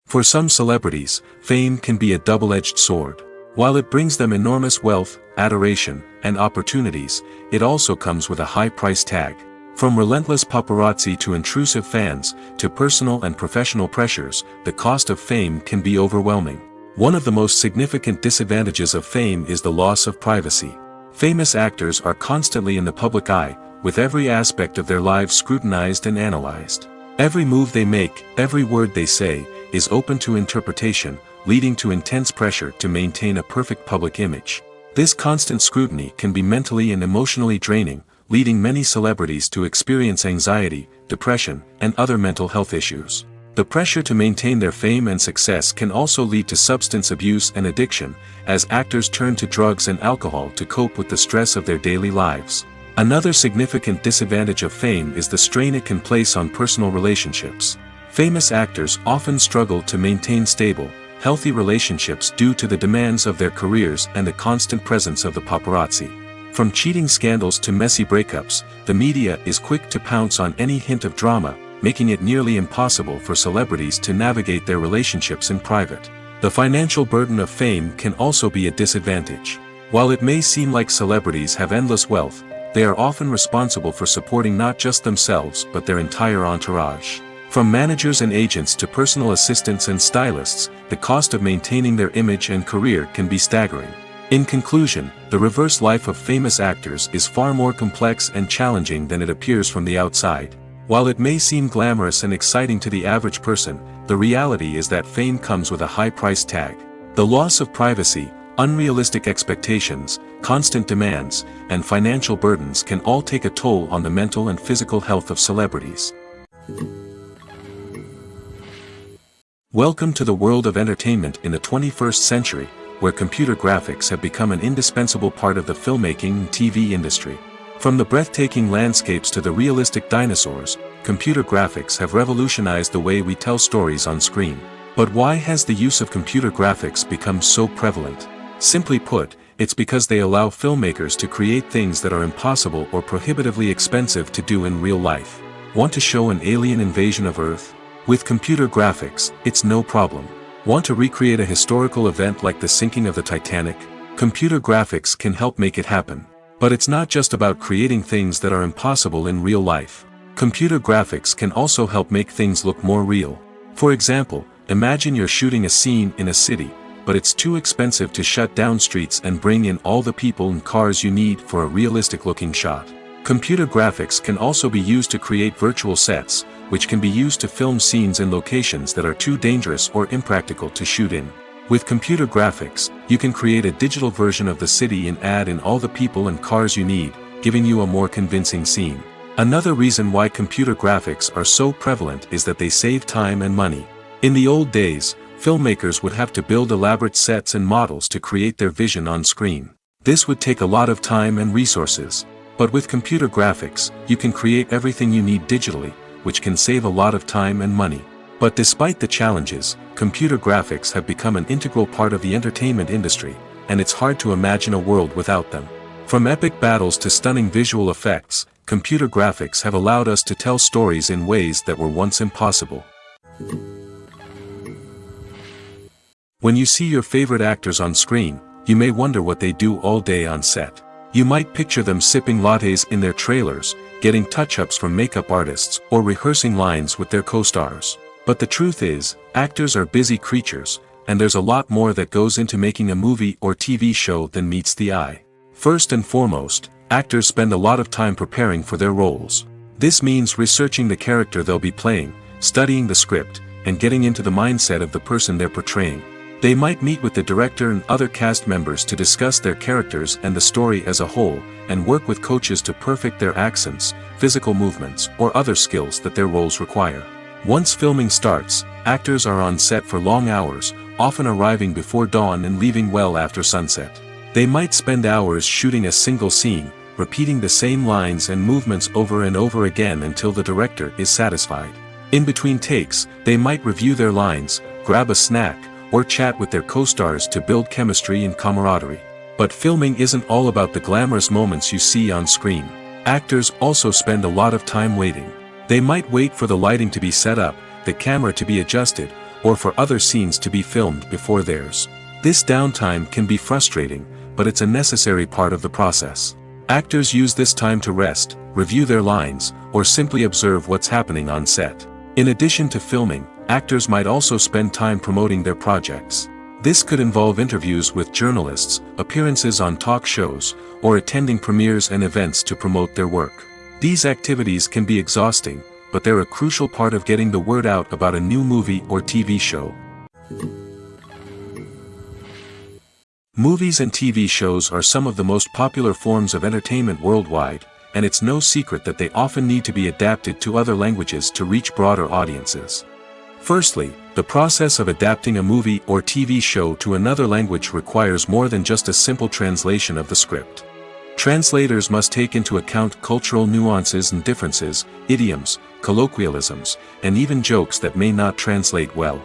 For some celebrities, fame can be a double-edged sword. While it brings them enormous wealth, adoration, and opportunities, it also comes with a high price tag. From relentless paparazzi to intrusive fans, to personal and professional pressures, the cost of fame can be overwhelming. One of the most significant disadvantages of fame is the loss of privacy. Famous actors are constantly in the public eye, with every aspect of their lives scrutinized and analyzed. Every move they make, every word they say, is open to interpretation, leading to intense pressure to maintain a perfect public image. This constant scrutiny can be mentally and emotionally draining, leading many celebrities to experience anxiety, depression, and other mental health issues. The pressure to maintain their fame and success can also lead to substance abuse and addiction, as actors turn to drugs and alcohol to cope with the stress of their daily lives. Another significant disadvantage of fame is the strain it can place on personal relationships. Famous actors often struggle to maintain stable, healthy relationships due to the demands of their careers and the constant presence of the paparazzi. From cheating scandals to messy breakups, the media is quick to pounce on any hint of drama, making it nearly impossible for celebrities to navigate their relationships in private. The financial burden of fame can also be a disadvantage. While it may seem like celebrities have endless wealth, they are often responsible for supporting not just themselves but their entire entourage. From managers and agents to personal assistants and stylists, the cost of maintaining their image and career can be staggering. In conclusion, the reverse life of famous actors is far more complex and challenging than it appears from the outside. While it may seem glamorous and exciting to the average person, the reality is that fame comes with a high price tag. The loss of privacy, unrealistic expectations, constant demands, and financial burdens can all take a toll on the mental and physical health of celebrities. Welcome to the world of entertainment in the 21st century, where computer graphics have become an indispensable part of the filmmaking and TV industry. From the breathtaking landscapes to the realistic dinosaurs, computer graphics have revolutionized the way we tell stories on screen. But why has the use of computer graphics become so prevalent? Simply put, it's because they allow filmmakers to create things that are impossible or prohibitively expensive to do in real life. Want to show an alien invasion of Earth? With computer graphics, it's no problem. Want to recreate a historical event like the sinking of the Titanic? Computer graphics can help make it happen. But it's not just about creating things that are impossible in real life. Computer graphics can also help make things look more real. For example, imagine you're shooting a scene in a city, but it's too expensive to shut down streets and bring in all the people and cars you need for a realistic-looking shot. Computer graphics can also be used to create virtual sets, which can be used to film scenes in locations that are too dangerous or impractical to shoot in. With computer graphics, you can create a digital version of the city and add in all the people and cars you need, giving you a more convincing scene. Another reason why computer graphics are so prevalent is that they save time and money. In the old days, filmmakers would have to build elaborate sets and models to create their vision on screen. This would take a lot of time and resources. But with computer graphics, you can create everything you need digitally, which can save a lot of time and money. But despite the challenges, computer graphics have become an integral part of the entertainment industry, and it's hard to imagine a world without them. From epic battles to stunning visual effects, computer graphics have allowed us to tell stories in ways that were once impossible. When you see your favorite actors on screen, you may wonder what they do all day on set. You might picture them sipping lattes in their trailers, getting touch-ups from makeup artists, or rehearsing lines with their co-stars. But the truth is, actors are busy creatures, and there's a lot more that goes into making a movie or TV show than meets the eye. First and foremost, actors spend a lot of time preparing for their roles. This means researching the character they'll be playing, studying the script, and getting into the mindset of the person they're portraying. They might meet with the director and other cast members to discuss their characters and the story as a whole, and work with coaches to perfect their accents, physical movements, or other skills that their roles require. Once filming starts, actors are on set for long hours, often arriving before dawn and leaving well after sunset. They might spend hours shooting a single scene, repeating the same lines and movements over and over again until the director is satisfied. In between takes, they might review their lines, grab a snack, or chat with their co-stars to build chemistry and camaraderie. But filming isn't all about the glamorous moments you see on screen. Actors also spend a lot of time waiting. They might wait for the lighting to be set up, the camera to be adjusted, or for other scenes to be filmed before theirs. This downtime can be frustrating, but it's a necessary part of the process. Actors use this time to rest, review their lines, or simply observe what's happening on set. In addition to filming, actors might also spend time promoting their projects. This could involve interviews with journalists, appearances on talk shows, or attending premieres and events to promote their work. These activities can be exhausting, but they're a crucial part of getting the word out about a new movie or TV show. Movies and TV shows are some of the most popular forms of entertainment worldwide, and it's no secret that they often need to be adapted to other languages to reach broader audiences. Firstly, the process of adapting a movie or TV show to another language requires more than just a simple translation of the script. Translators must take into account cultural nuances and differences, idioms, colloquialisms, and even jokes that may not translate well.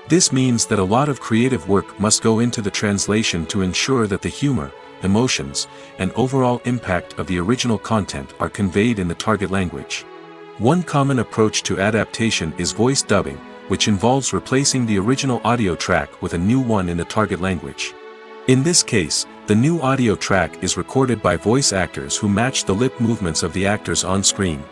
This means that a lot of creative work must go into the translation to ensure that the humor, emotions, and overall impact of the original content are conveyed in the target language. One common approach to adaptation is voice dubbing, which involves replacing the original audio track with a new one in the target language. In this case, the new audio track is recorded by voice actors who match the lip movements of the actors on screen.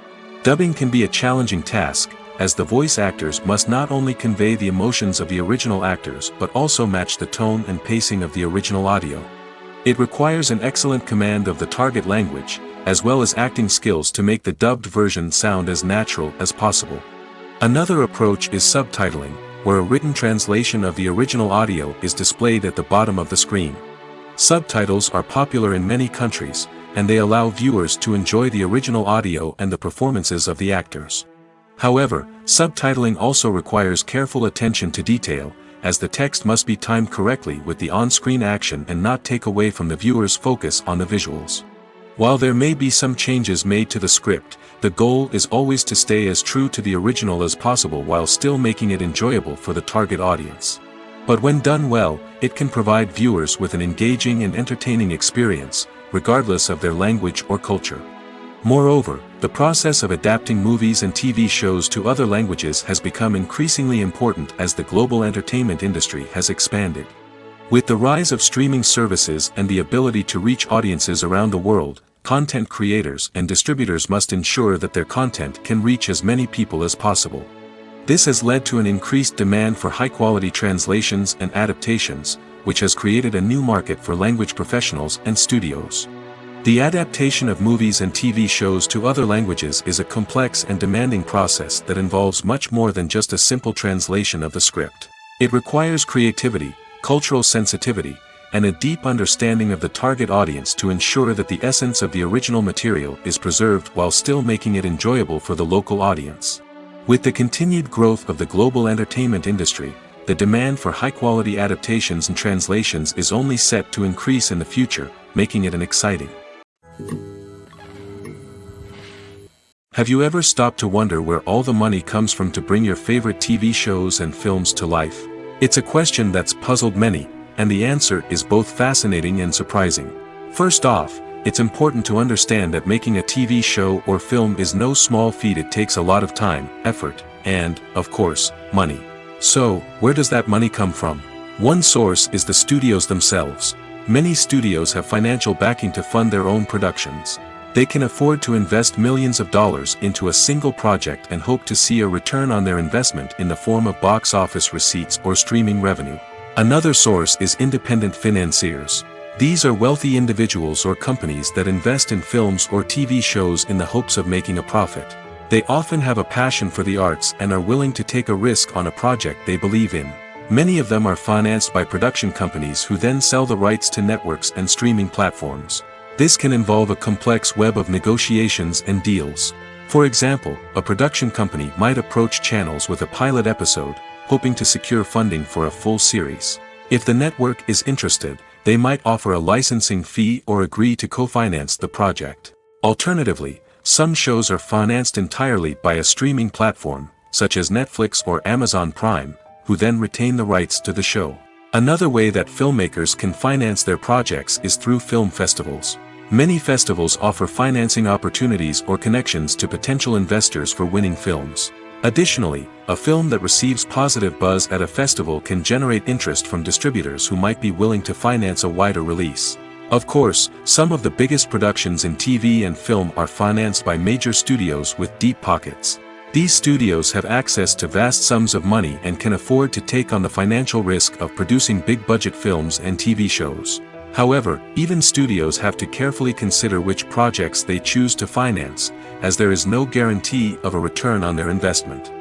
Dubbing can be a challenging task, as the voice actors must not only convey the emotions of the original actors but also match the tone and pacing of the original audio. It requires an excellent command of the target language, as well as acting skills to make the dubbed version sound as natural as possible. Another approach is subtitling, where a written translation of the original audio is displayed at the bottom of the screen. Subtitles are popular in many countries, and they allow viewers to enjoy the original audio and the performances of the actors. However, subtitling also requires careful attention to detail, as the text must be timed correctly with the on-screen action and not take away from the viewer's focus on the visuals. While there may be some changes made to the script, the goal is always to stay as true to the original as possible while still making it enjoyable for the target audience. But when done well, it can provide viewers with an engaging and entertaining experience, regardless of their language or culture. Moreover, the process of adapting movies and TV shows to other languages has become increasingly important as the global entertainment industry has expanded. With the rise of streaming services and the ability to reach audiences around the world, content creators and distributors must ensure that their content can reach as many people as possible. This has led to an increased demand for high-quality translations and adaptations, which has created a new market for language professionals and studios. The adaptation of movies and TV shows to other languages is a complex and demanding process that involves much more than just a simple translation of the script. It requires creativity, cultural sensitivity, and a deep understanding of the target audience to ensure that the essence of the original material is preserved while still making it enjoyable for the local audience. With the continued growth of the global entertainment industry, the demand for high-quality adaptations and translations is only set to increase in the future, making it an exciting. Have you ever stopped to wonder where all the money comes from to bring your favorite TV shows and films to life? It's a question that's puzzled many, and the answer is both fascinating and surprising. First off, it's important to understand that making a TV show or film is no small feat. It takes a lot of time, effort, and, of course, money. So, where does that money come from? One source is the studios themselves. Many studios have financial backing to fund their own productions. They can afford to invest millions of dollars into a single project and hope to see a return on their investment in the form of box office receipts or streaming revenue. Another source is independent financiers. These are wealthy individuals or companies that invest in films or TV shows in the hopes of making a profit. They often have a passion for the arts and are willing to take a risk on a project they believe in. Many of them are financed by production companies who then sell the rights to networks and streaming platforms. This can involve a complex web of negotiations and deals. For example, a production company might approach channels with a pilot episode, hoping to secure funding for a full series. If the network is interested, they might offer a licensing fee or agree to co-finance the project. Alternatively, some shows are financed entirely by a streaming platform, such as Netflix or Amazon Prime, who then retain the rights to the show. Another way that filmmakers can finance their projects is through film festivals. Many festivals offer financing opportunities or connections to potential investors for winning films. Additionally, a film that receives positive buzz at a festival can generate interest from distributors who might be willing to finance a wider release. Of course, some of the biggest productions in TV and film are financed by major studios with deep pockets. These studios have access to vast sums of money and can afford to take on the financial risk of producing big-budget films and TV shows. However, even studios have to carefully consider which projects they choose to finance, as there is no guarantee of a return on their investment.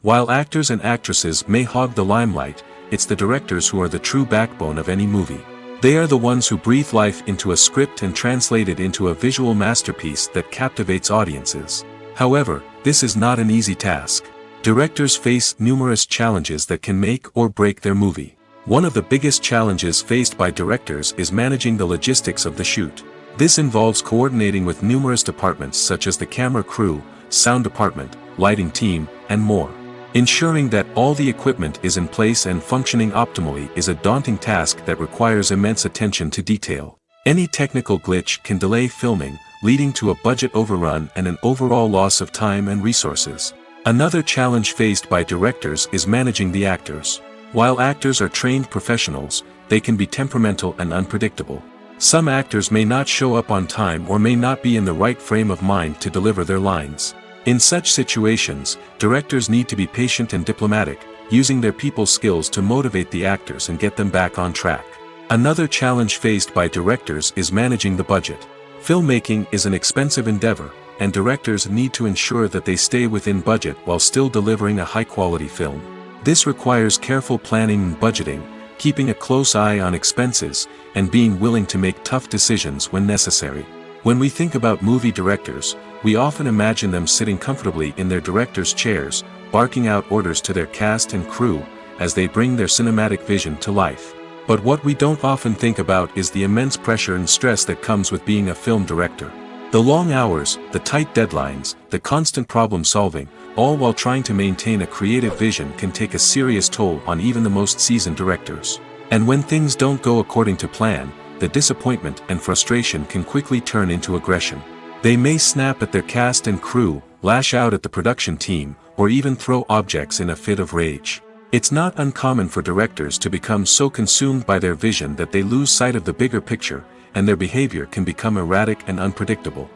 While actors and actresses may hog the limelight, it's the directors who are the true backbone of any movie. They are the ones who breathe life into a script and translate it into a visual masterpiece that captivates audiences. However, this is not an easy task. Directors face numerous challenges that can make or break their movie. One of the biggest challenges faced by directors is managing the logistics of the shoot. This involves coordinating with numerous departments such as the camera crew, sound department, lighting team, and more. Ensuring that all the equipment is in place and functioning optimally is a daunting task that requires immense attention to detail. Any technical glitch can delay filming, leading to a budget overrun and an overall loss of time and resources. Another challenge faced by directors is managing the actors. While actors are trained professionals, they can be temperamental and unpredictable. Some actors may not show up on time or may not be in the right frame of mind to deliver their lines. In such situations, directors need to be patient and diplomatic, using their people skills to motivate the actors and get them back on track. Another challenge faced by directors is managing the budget. Filmmaking is an expensive endeavor, and directors need to ensure that they stay within budget while still delivering a high-quality film. This requires careful planning and budgeting, keeping a close eye on expenses, and being willing to make tough decisions when necessary. When we think about movie directors, we often imagine them sitting comfortably in their director's chairs, barking out orders to their cast and crew, as they bring their cinematic vision to life. But what we don't often think about is the immense pressure and stress that comes with being a film director. The long hours, the tight deadlines, the constant problem solving, all while trying to maintain a creative vision can take a serious toll on even the most seasoned directors. And when things don't go according to plan, the disappointment and frustration can quickly turn into aggression. They may snap at their cast and crew, lash out at the production team, or even throw objects in a fit of rage. It's not uncommon for directors to become so consumed by their vision that they lose sight of the bigger picture, and their behavior can become erratic and unpredictable.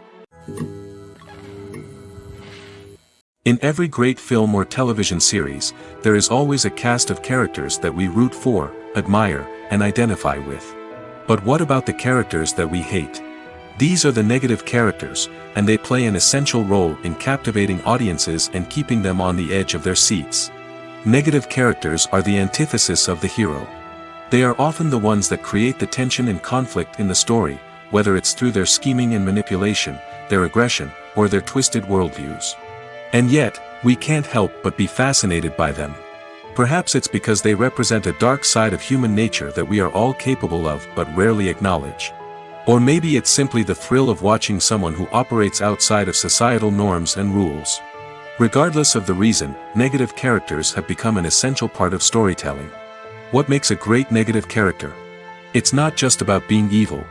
In every great film or television series, there is always a cast of characters that we root for, admire, and identify with. But what about the characters that we hate? These are the negative characters, and they play an essential role in captivating audiences and keeping them on the edge of their seats. Negative characters are the antithesis of the hero. They are often the ones that create the tension and conflict in the story, whether it's through their scheming and manipulation, their aggression, or their twisted worldviews. And yet, we can't help but be fascinated by them. Perhaps it's because they represent a dark side of human nature that we are all capable of but rarely acknowledge. Or maybe it's simply the thrill of watching someone who operates outside of societal norms and rules. Regardless of the reason, negative characters have become an essential part of storytelling. What makes a great negative character? It's not just about being evil.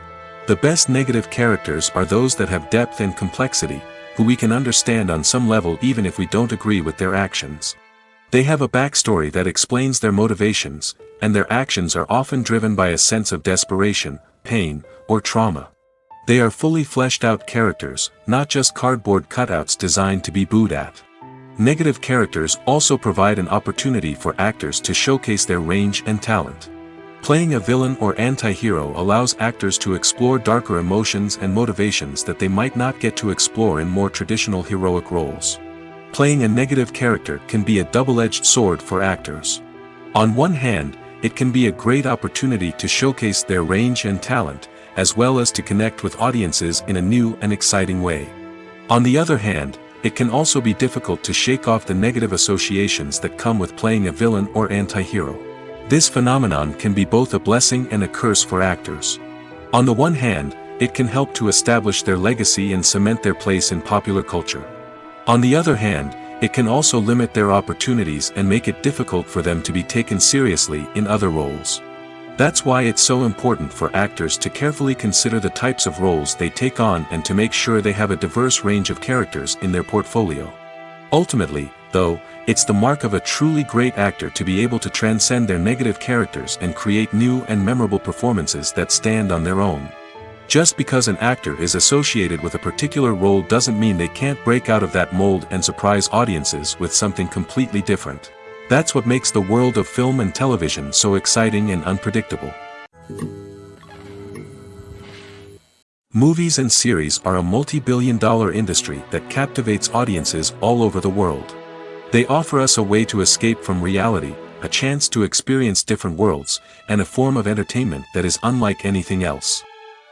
The best negative characters are those that have depth and complexity, who we can understand on some level even if we don't agree with their actions. They have a backstory that explains their motivations, and their actions are often driven by a sense of desperation, pain, or trauma. They are fully fleshed out characters, not just cardboard cutouts designed to be booed at. Negative characters also provide an opportunity for actors to showcase their range and talent. Playing a villain or anti-hero allows actors to explore darker emotions and motivations that they might not get to explore in more traditional heroic roles. Playing a negative character can be a double-edged sword for actors. On one hand, it can be a great opportunity to showcase their range and talent, as well as to connect with audiences in a new and exciting way. On the other hand, it can also be difficult to shake off the negative associations that come with playing a villain or anti-hero. This phenomenon can be both a blessing and a curse for actors. On the one hand, it can help to establish their legacy and cement their place in popular culture. On the other hand, it can also limit their opportunities and make it difficult for them to be taken seriously in other roles. That's why it's so important for actors to carefully consider the types of roles they take on and to make sure they have a diverse range of characters in their portfolio. Ultimately, though, it's the mark of a truly great actor to be able to transcend their negative characters and create new and memorable performances that stand on their own. Just because an actor is associated with a particular role doesn't mean they can't break out of that mold and surprise audiences with something completely different. That's what makes the world of film and television so exciting and unpredictable. Movies and series are a multi-billion-dollar industry that captivates audiences all over the world. They offer us a way to escape from reality, a chance to experience different worlds, and a form of entertainment that is unlike anything else.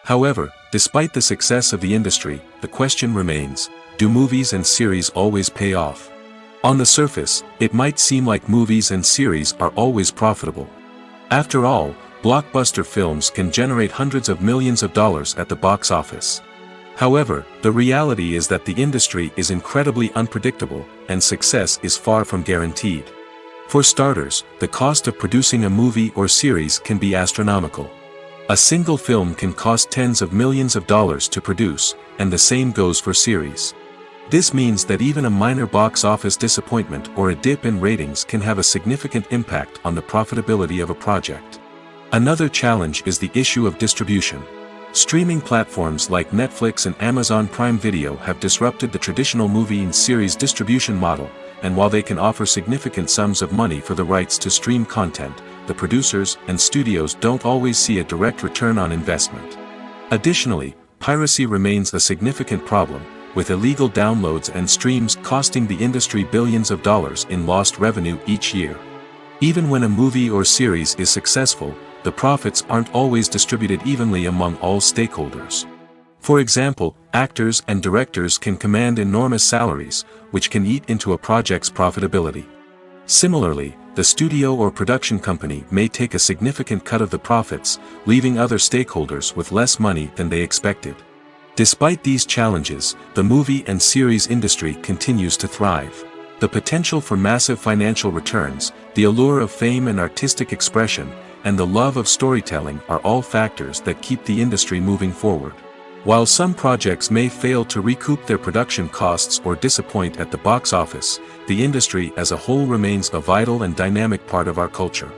However, despite the success of the industry, the question remains, do movies and series always pay off? On the surface, it might seem like movies and series are always profitable. After all, blockbuster films can generate hundreds of millions of dollars at the box office. However, the reality is that the industry is incredibly unpredictable, and success is far from guaranteed. For starters, the cost of producing a movie or series can be astronomical. A single film can cost tens of millions of dollars to produce, and the same goes for series. This means that even a minor box office disappointment or a dip in ratings can have a significant impact on the profitability of a project. Another challenge is the issue of distribution. Streaming platforms like Netflix and Amazon Prime Video have disrupted the traditional movie and series distribution model, and while they can offer significant sums of money for the rights to stream content, the producers and studios don't always see a direct return on investment. Additionally, piracy remains a significant problem, with illegal downloads and streams costing the industry billions of dollars in lost revenue each year. Even when a movie or series is successful, the profits aren't always distributed evenly among all stakeholders. For example, actors and directors can command enormous salaries, which can eat into a project's profitability. Similarly, the studio or production company may take a significant cut of the profits, leaving other stakeholders with less money than they expected. Despite these challenges, the movie and series industry continues to thrive. The potential for massive financial returns, the allure of fame and artistic expression, and the love of storytelling are all factors that keep the industry moving forward. While some projects may fail to recoup their production costs or disappoint at the box office, the industry as a whole remains a vital and dynamic part of our culture.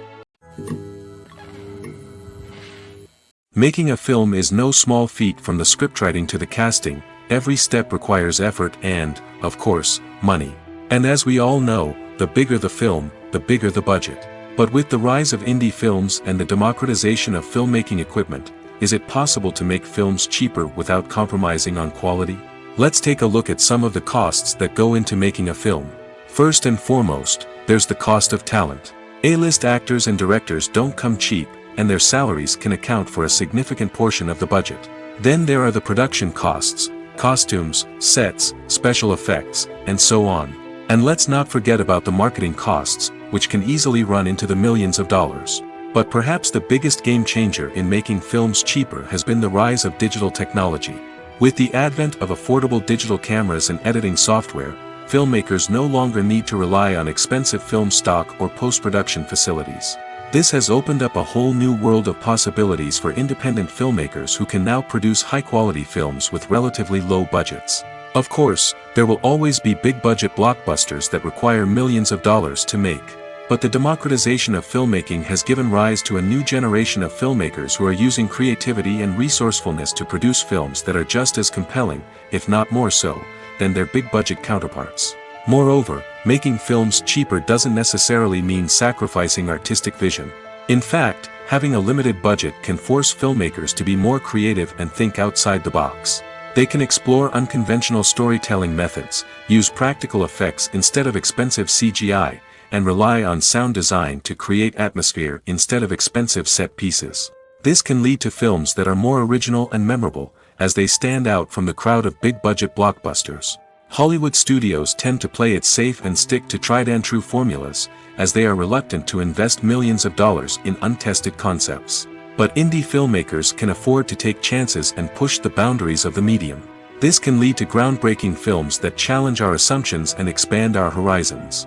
Making a film is no small feat. From the scriptwriting to the casting, every step requires effort and, of course, money. And as we all know, the bigger the film, the bigger the budget. But with the rise of indie films and the democratization of filmmaking equipment, is it possible to make films cheaper without compromising on quality? Let's take a look at some of the costs that go into making a film. First and foremost, there's the cost of talent. A-list actors and directors don't come cheap, and their salaries can account for a significant portion of the budget. Then there are the production costs, costumes, sets, special effects, and so on. And let's not forget about the marketing costs, which can easily run into the millions of dollars. But perhaps the biggest game changer in making films cheaper has been the rise of digital technology. With the advent of affordable digital cameras and editing software, filmmakers no longer need to rely on expensive film stock or post-production facilities. This has opened up a whole new world of possibilities for independent filmmakers who can now produce high-quality films with relatively low budgets. Of course, there will always be big-budget blockbusters that require millions of dollars to make. But the democratization of filmmaking has given rise to a new generation of filmmakers who are using creativity and resourcefulness to produce films that are just as compelling, if not more so, than their big-budget counterparts. Moreover, making films cheaper doesn't necessarily mean sacrificing artistic vision. In fact, having a limited budget can force filmmakers to be more creative and think outside the box. They can explore unconventional storytelling methods, use practical effects instead of expensive CGI, and rely on sound design to create atmosphere instead of expensive set pieces. This can lead to films that are more original and memorable, as they stand out from the crowd of big-budget blockbusters. Hollywood studios tend to play it safe and stick to tried-and-true formulas, as they are reluctant to invest millions of dollars in untested concepts. But indie filmmakers can afford to take chances and push the boundaries of the medium. This can lead to groundbreaking films that challenge our assumptions and expand our horizons.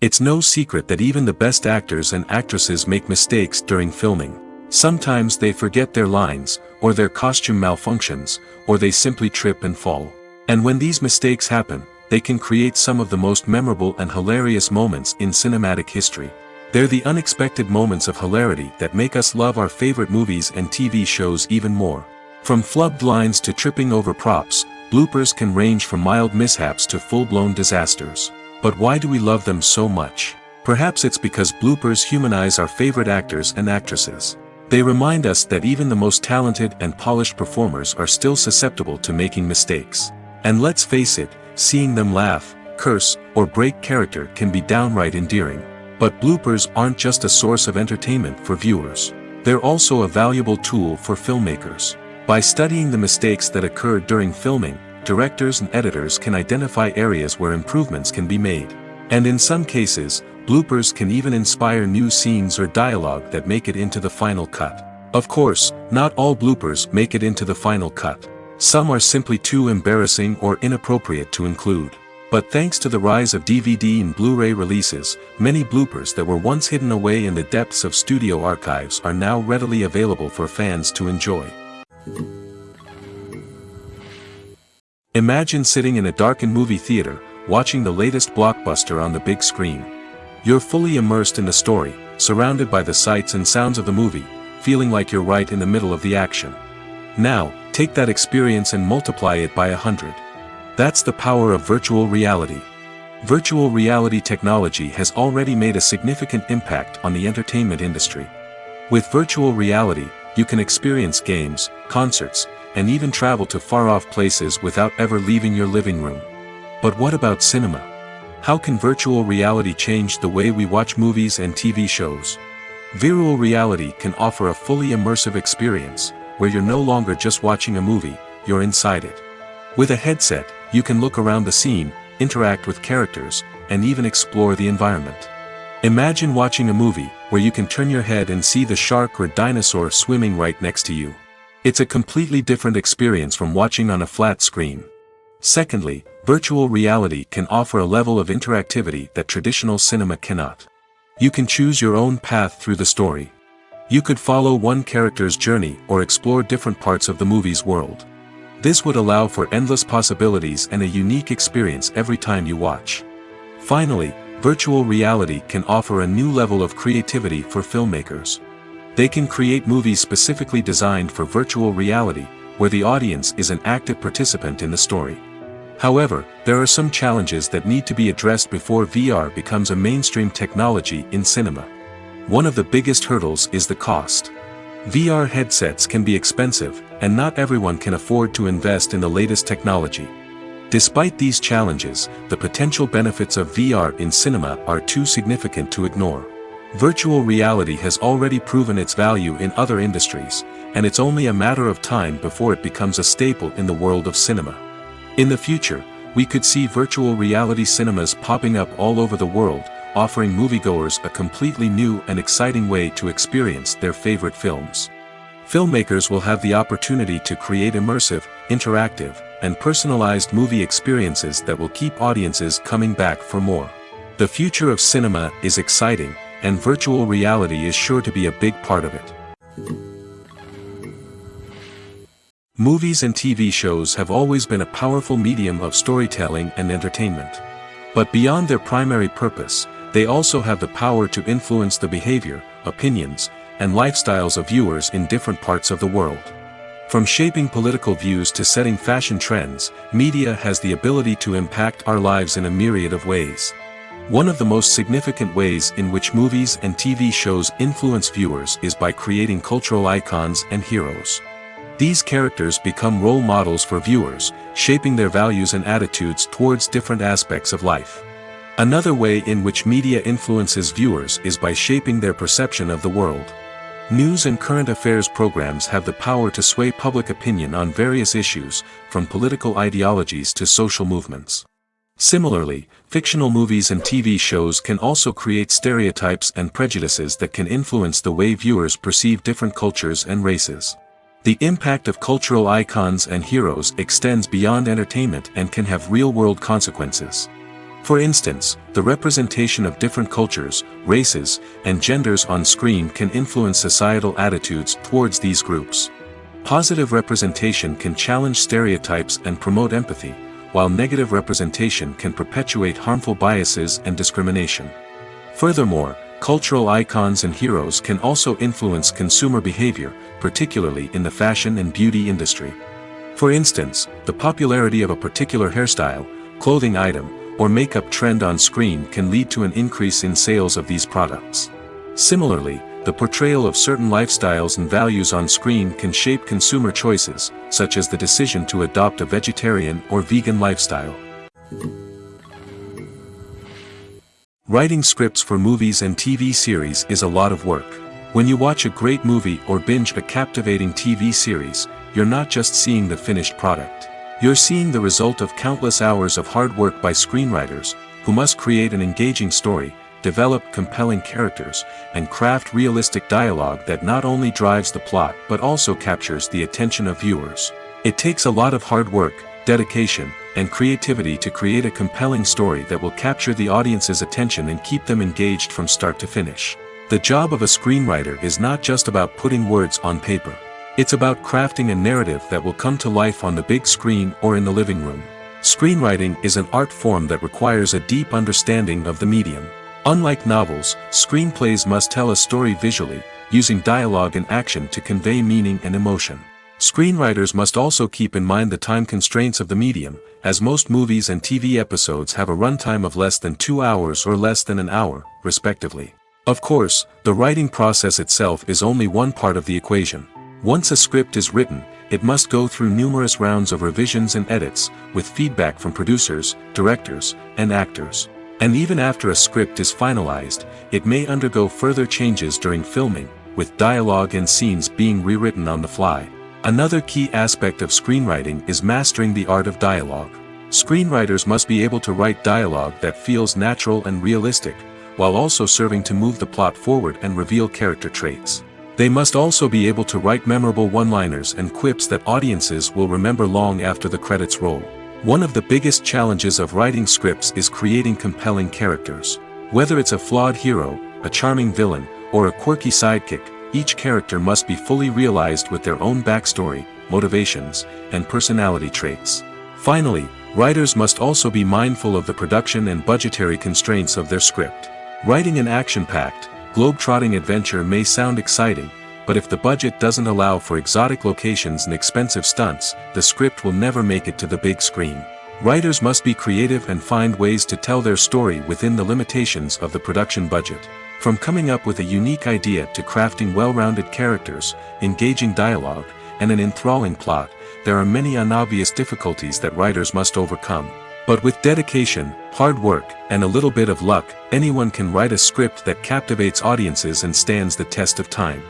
It's no secret that even the best actors and actresses make mistakes during filming. Sometimes they forget their lines, or their costume malfunctions, or they simply trip and fall. And when these mistakes happen, they can create some of the most memorable and hilarious moments in cinematic history. They're the unexpected moments of hilarity that make us love our favorite movies and TV shows even more. From flubbed lines to tripping over props, bloopers can range from mild mishaps to full-blown disasters. But why do we love them so much? Perhaps it's because bloopers humanize our favorite actors and actresses. They remind us that even the most talented and polished performers are still susceptible to making mistakes. And let's face it, seeing them laugh, curse, or break character can be downright endearing. But bloopers aren't just a source of entertainment for viewers. They're also a valuable tool for filmmakers. By studying the mistakes that occurred during filming, directors and editors can identify areas where improvements can be made. And in some cases, bloopers can even inspire new scenes or dialogue that make it into the final cut. Of course, not all bloopers make it into the final cut. Some are simply too embarrassing or inappropriate to include. But thanks to the rise of DVD and Blu-ray releases, many bloopers that were once hidden away in the depths of studio archives are now readily available for fans to enjoy. Imagine sitting in a darkened movie theater, watching the latest blockbuster on the big screen. You're fully immersed in the story, surrounded by the sights and sounds of the movie, feeling like you're right in the middle of the action. Now, take that experience and multiply it by 100. That's the power of virtual reality. Virtual reality technology has already made a significant impact on the entertainment industry. With virtual reality, you can experience games, concerts, and even travel to far-off places without ever leaving your living room. But what about cinema? How can virtual reality change the way we watch movies and TV shows? Virtual reality can offer a fully immersive experience, where you're no longer just watching a movie, you're inside it. With a headset, you can look around the scene, interact with characters, and even explore the environment. Imagine watching a movie, where you can turn your head and see the shark or dinosaur swimming right next to you. It's a completely different experience from watching on a flat screen. Secondly, virtual reality can offer a level of interactivity that traditional cinema cannot. You can choose your own path through the story. You could follow one character's journey or explore different parts of the movie's world. This would allow for endless possibilities and a unique experience every time you watch. Finally, virtual reality can offer a new level of creativity for filmmakers. They can create movies specifically designed for virtual reality, where the audience is an active participant in the story. However, there are some challenges that need to be addressed before VR becomes a mainstream technology in cinema. One of the biggest hurdles is the cost. VR headsets can be expensive, and not everyone can afford to invest in the latest technology. Despite these challenges, the potential benefits of VR in cinema are too significant to ignore. Virtual reality has already proven its value in other industries, and it's only a matter of time before it becomes a staple in the world of cinema. In the future, we could see virtual reality cinemas popping up all over the world, offering moviegoers a completely new and exciting way to experience their favorite films. Filmmakers will have the opportunity to create immersive, interactive, and personalized movie experiences that will keep audiences coming back for more. The future of cinema is exciting, and virtual reality is sure to be a big part of it. Movies and TV shows have always been a powerful medium of storytelling and entertainment. But beyond their primary purpose, they also have the power to influence the behavior, opinions, and lifestyles of viewers in different parts of the world. From shaping political views to setting fashion trends, media has the ability to impact our lives in a myriad of ways. One of the most significant ways in which movies and TV shows influence viewers is by creating cultural icons and heroes. These characters become role models for viewers, shaping their values and attitudes towards different aspects of life. Another way in which media influences viewers is by shaping their perception of the world. News and current affairs programs have the power to sway public opinion on various issues, from political ideologies to social movements. Similarly, fictional movies and TV shows can also create stereotypes and prejudices that can influence the way viewers perceive different cultures and races. The impact of cultural icons and heroes extends beyond entertainment and can have real-world consequences. For instance, the representation of different cultures, races, and genders on screen can influence societal attitudes towards these groups. Positive representation can challenge stereotypes and promote empathy, while negative representation can perpetuate harmful biases and discrimination. Furthermore, cultural icons and heroes can also influence consumer behavior, particularly in the fashion and beauty industry. For instance, the popularity of a particular hairstyle, clothing item, or makeup trend on screen can lead to an increase in sales of these products. Similarly, the portrayal of certain lifestyles and values on screen can shape consumer choices, such as the decision to adopt a vegetarian or vegan lifestyle. Writing scripts for movies and TV series is a lot of work. When you watch a great movie or binge a captivating TV series, you're not just seeing the finished product. You're seeing the result of countless hours of hard work by screenwriters, who must create an engaging story, develop compelling characters, and craft realistic dialogue that not only drives the plot but also captures the attention of viewers. It takes a lot of hard work, dedication, and creativity to create a compelling story that will capture the audience's attention and keep them engaged from start to finish. The job of a screenwriter is not just about putting words on paper. It's about crafting a narrative that will come to life on the big screen or in the living room. Screenwriting is an art form that requires a deep understanding of the medium. Unlike novels, screenplays must tell a story visually, using dialogue and action to convey meaning and emotion. Screenwriters must also keep in mind the time constraints of the medium, as most movies and TV episodes have a runtime of less than 2 hours or less than an hour, respectively. Of course, the writing process itself is only one part of the equation. Once a script is written, it must go through numerous rounds of revisions and edits, with feedback from producers, directors, and actors. And even after a script is finalized, it may undergo further changes during filming, with dialogue and scenes being rewritten on the fly. Another key aspect of screenwriting is mastering the art of dialogue. Screenwriters must be able to write dialogue that feels natural and realistic, while also serving to move the plot forward and reveal character traits. They must also be able to write memorable one-liners and quips that audiences will remember long after the credits roll. One of the biggest challenges of writing scripts is creating compelling characters. Whether it's a flawed hero, a charming villain, or a quirky sidekick, each character must be fully realized with their own backstory, motivations, and personality traits. Finally, writers must also be mindful of the production and budgetary constraints of their script. Writing an action-packed, globe-trotting adventure may sound exciting, but if the budget doesn't allow for exotic locations and expensive stunts, the script will never make it to the big screen. Writers must be creative and find ways to tell their story within the limitations of the production budget. From coming up with a unique idea to crafting well-rounded characters, engaging dialogue, and an enthralling plot, there are many unobvious difficulties that writers must overcome. But with dedication, hard work, and a little bit of luck, anyone can write a script that captivates audiences and stands the test of time.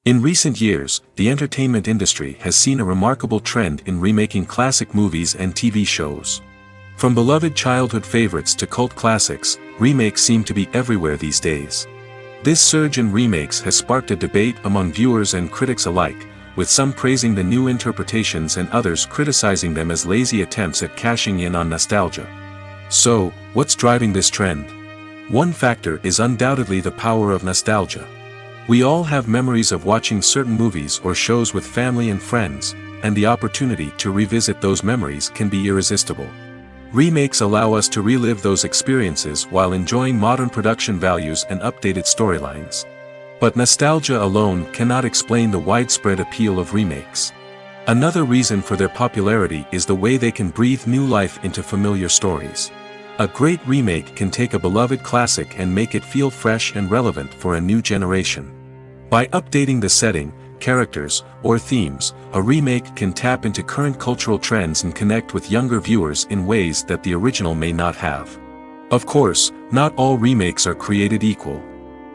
In recent years, the entertainment industry has seen a remarkable trend in remaking classic movies and TV shows. From beloved childhood favorites to cult classics, remakes seem to be everywhere these days. This surge in remakes has sparked a debate among viewers and critics alike, with some praising the new interpretations and others criticizing them as lazy attempts at cashing in on nostalgia. So, what's driving this trend? One factor is undoubtedly the power of nostalgia. We all have memories of watching certain movies or shows with family and friends, and the opportunity to revisit those memories can be irresistible. Remakes allow us to relive those experiences while enjoying modern production values and updated storylines. But nostalgia alone cannot explain the widespread appeal of remakes. Another reason for their popularity is the way they can breathe new life into familiar stories. A great remake can take a beloved classic and make it feel fresh and relevant for a new generation. By updating the setting, characters, or themes, a remake can tap into current cultural trends and connect with younger viewers in ways that the original may not have. Of course, not all remakes are created equal.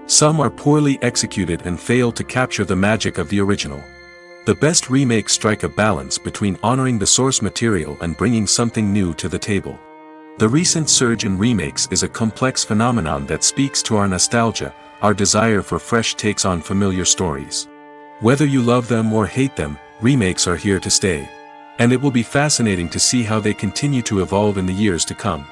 Some are poorly executed and fail to capture the magic of the original. The best remakes strike a balance between honoring the source material and bringing something new to the table. The recent surge in remakes is a complex phenomenon that speaks to our nostalgia, our desire for fresh takes on familiar stories. Whether you love them or hate them, remakes are here to stay. And it will be fascinating to see how they continue to evolve in the years to come.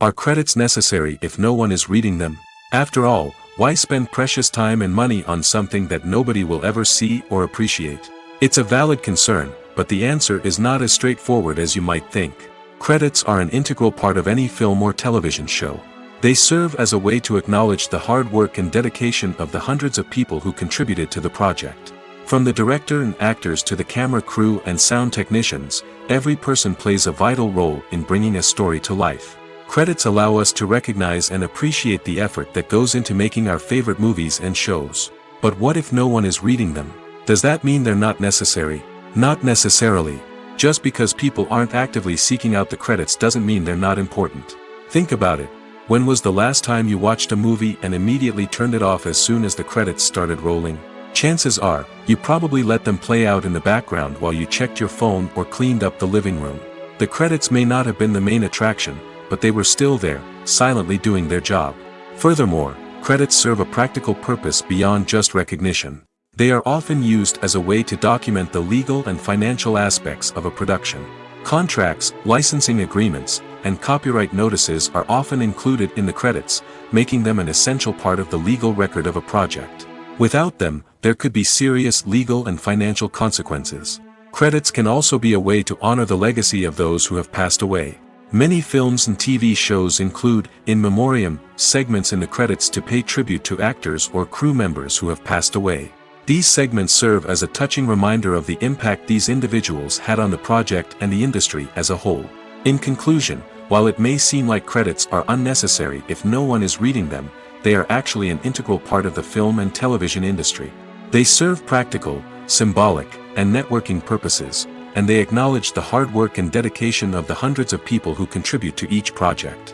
Are credits necessary if no one is reading them? After all, why spend precious time and money on something that nobody will ever see or appreciate? It's a valid concern, but the answer is not as straightforward as you might think. Credits are an integral part of any film or television show. They serve as a way to acknowledge the hard work and dedication of the hundreds of people who contributed to the project. From the director and actors to the camera crew and sound technicians, every person plays a vital role in bringing a story to life. Credits allow us to recognize and appreciate the effort that goes into making our favorite movies and shows. But what if no one is reading them? Does that mean they're not necessary? Not necessarily. Just because people aren't actively seeking out the credits doesn't mean they're not important. Think about it. When was the last time you watched a movie and immediately turned it off as soon as the credits started rolling? Chances are, you probably let them play out in the background while you checked your phone or cleaned up the living room. The credits may not have been the main attraction, but they were still there, silently doing their job. Furthermore, credits serve a practical purpose beyond just recognition. They are often used as a way to document the legal and financial aspects of a production. Contracts, licensing agreements, and copyright notices are often included in the credits, making them an essential part of the legal record of a project. Without them, there could be serious legal and financial consequences. Credits can also be a way to honor the legacy of those who have passed away. Many films and TV shows include, in memoriam, segments in the credits to pay tribute to actors or crew members who have passed away. These segments serve as a touching reminder of the impact these individuals had on the project and the industry as a whole. In conclusion, while it may seem like credits are unnecessary if no one is reading them, they are actually an integral part of the film and television industry. They serve practical, symbolic, and networking purposes, and they acknowledge the hard work and dedication of the hundreds of people who contribute to each project.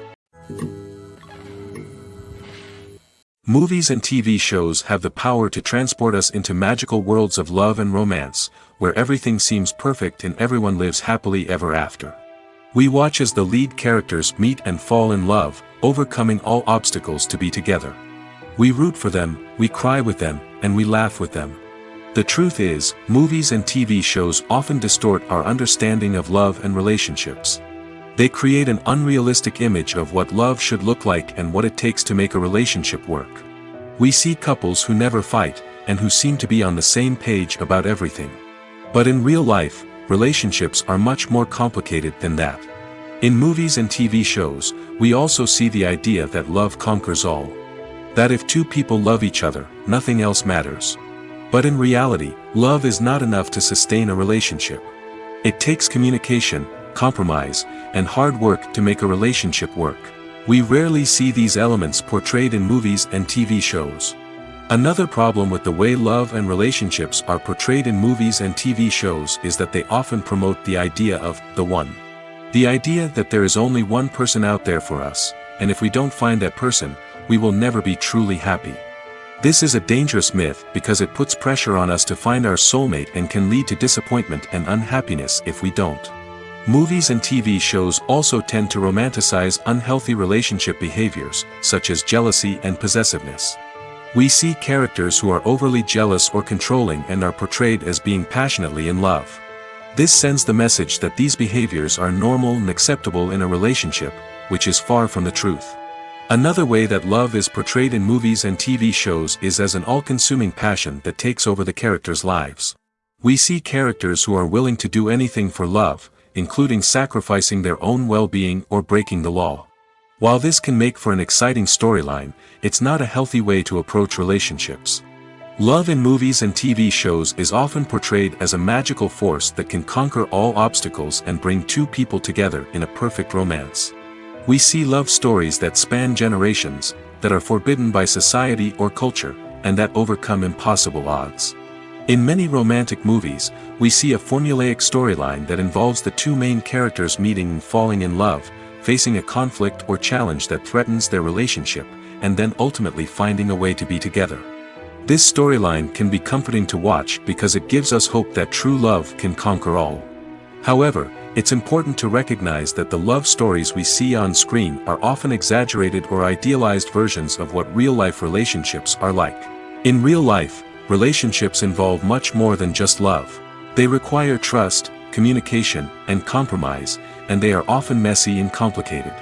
Movies and TV shows have the power to transport us into magical worlds of love and romance, where everything seems perfect and everyone lives happily ever after. We watch as the lead characters meet and fall in love, overcoming all obstacles to be together. We root for them, we cry with them, and we laugh with them. The truth is, movies and TV shows often distort our understanding of love and relationships. They create an unrealistic image of what love should look like and what it takes to make a relationship work. We see couples who never fight, and who seem to be on the same page about everything. But in real life, relationships are much more complicated than that. In movies and TV shows, we also see the idea that love conquers all. That if two people love each other, nothing else matters. But in reality, love is not enough to sustain a relationship. It takes communication, compromise, and hard work to make a relationship work. We rarely see these elements portrayed in movies and TV shows. Another problem with the way love and relationships are portrayed in movies and TV shows is that they often promote the idea of the one. The idea that there is only one person out there for us, and if we don't find that person, we will never be truly happy. This is a dangerous myth because it puts pressure on us to find our soulmate and can lead to disappointment and unhappiness if we don't. Movies and TV shows also tend to romanticize unhealthy relationship behaviors, such as jealousy and possessiveness. We see characters who are overly jealous or controlling and are portrayed as being passionately in love. This sends the message that these behaviors are normal and acceptable in a relationship, which is far from the truth. Another way that love is portrayed in movies and TV shows is as an all-consuming passion that takes over the characters' lives. We see characters who are willing to do anything for love, including sacrificing their own well-being or breaking the law. While this can make for an exciting storyline, it's not a healthy way to approach relationships. Love in movies and TV shows is often portrayed as a magical force that can conquer all obstacles and bring two people together in a perfect romance. We see love stories that span generations, that are forbidden by society or culture, and that overcome impossible odds. In many romantic movies, we see a formulaic storyline that involves the two main characters meeting and falling in love, facing a conflict or challenge that threatens their relationship, and then ultimately finding a way to be together. This storyline can be comforting to watch because it gives us hope that true love can conquer all. However, it's important to recognize that the love stories we see on screen are often exaggerated or idealized versions of what real-life relationships are like. In real life, relationships involve much more than just love. They require trust, communication, and compromise, and they are often messy and complicated.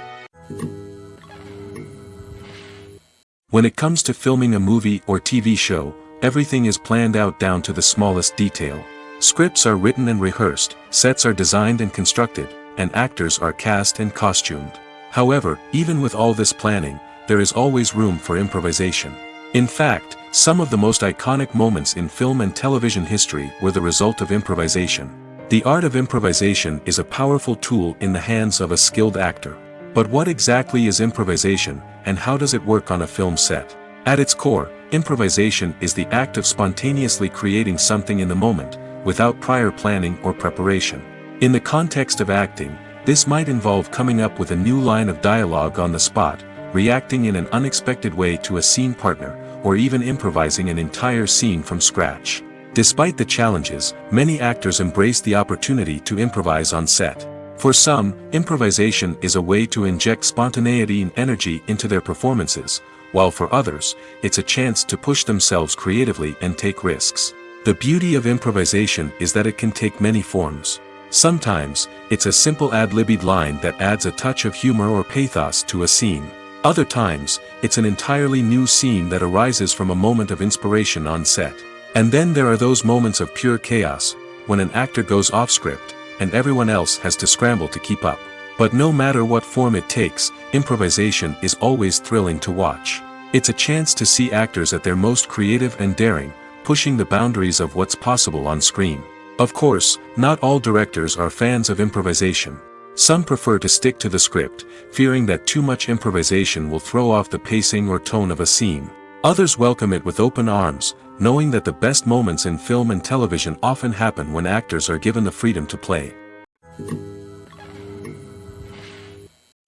When it comes to filming a movie or TV show, everything is planned out down to the smallest detail. Scripts are written and rehearsed, sets are designed and constructed, and actors are cast and costumed. However, even with all this planning, there is always room for improvisation. In fact, some of the most iconic moments in film and television history were the result of improvisation. The art of improvisation is a powerful tool in the hands of a skilled actor. But what exactly is improvisation, and how does it work on a film set? At its core, improvisation is the act of spontaneously creating something in the moment, without prior planning or preparation. In the context of acting, this might involve coming up with a new line of dialogue on the spot, reacting in an unexpected way to a scene partner, or even improvising an entire scene from scratch. Despite the challenges, many actors embrace the opportunity to improvise on set. For some, improvisation is a way to inject spontaneity and energy into their performances, while for others, it's a chance to push themselves creatively and take risks. The beauty of improvisation is that it can take many forms. Sometimes, it's a simple ad-libbed line that adds a touch of humor or pathos to a scene. Other times, it's an entirely new scene that arises from a moment of inspiration on set. And then there are those moments of pure chaos, when an actor goes off script, and everyone else has to scramble to keep up. But no matter what form it takes, improvisation is always thrilling to watch. It's a chance to see actors at their most creative and daring, pushing the boundaries of what's possible on screen. Of course, not all directors are fans of improvisation. Some prefer to stick to the script, fearing that too much improvisation will throw off the pacing or tone of a scene. Others welcome it with open arms, knowing that the best moments in film and television often happen when actors are given the freedom to play.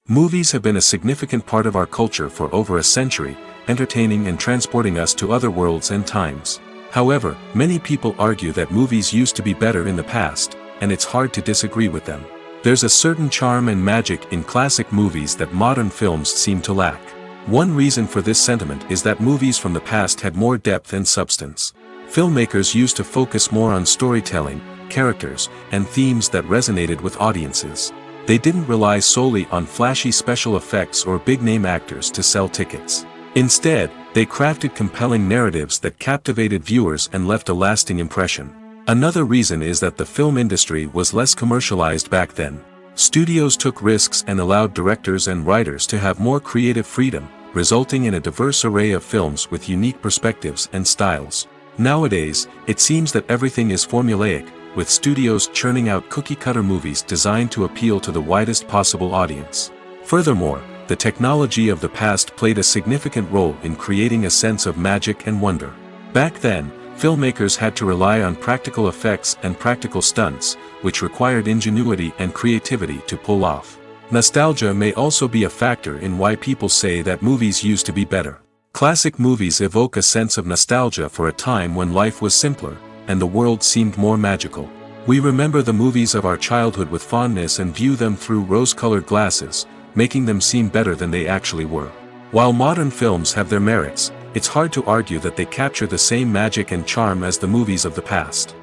Movies have been a significant part of our culture for over a century, entertaining and transporting us to other worlds and times. However, many people argue that movies used to be better in the past, and it's hard to disagree with them. There's a certain charm and magic in classic movies that modern films seem to lack. One reason for this sentiment is that movies from the past had more depth and substance. Filmmakers used to focus more on storytelling, characters, and themes that resonated with audiences. They didn't rely solely on flashy special effects or big-name actors to sell tickets. Instead, they crafted compelling narratives that captivated viewers and left a lasting impression. Another reason is that the film industry was less commercialized back then. Studios took risks and allowed directors and writers to have more creative freedom, resulting in a diverse array of films with unique perspectives and styles. Nowadays, it seems that everything is formulaic, with studios churning out cookie-cutter movies designed to appeal to the widest possible audience. Furthermore, the technology of the past played a significant role in creating a sense of magic and wonder. Back then, filmmakers had to rely on practical effects and practical stunts, which required ingenuity and creativity to pull off. Nostalgia may also be a factor in why people say that movies used to be better. Classic movies evoke a sense of nostalgia for a time when life was simpler, and the world seemed more magical. We remember the movies of our childhood with fondness and view them through rose-colored glasses, making them seem better than they actually were. While modern films have their merits, it's hard to argue that they capture the same magic and charm as the movies of the past.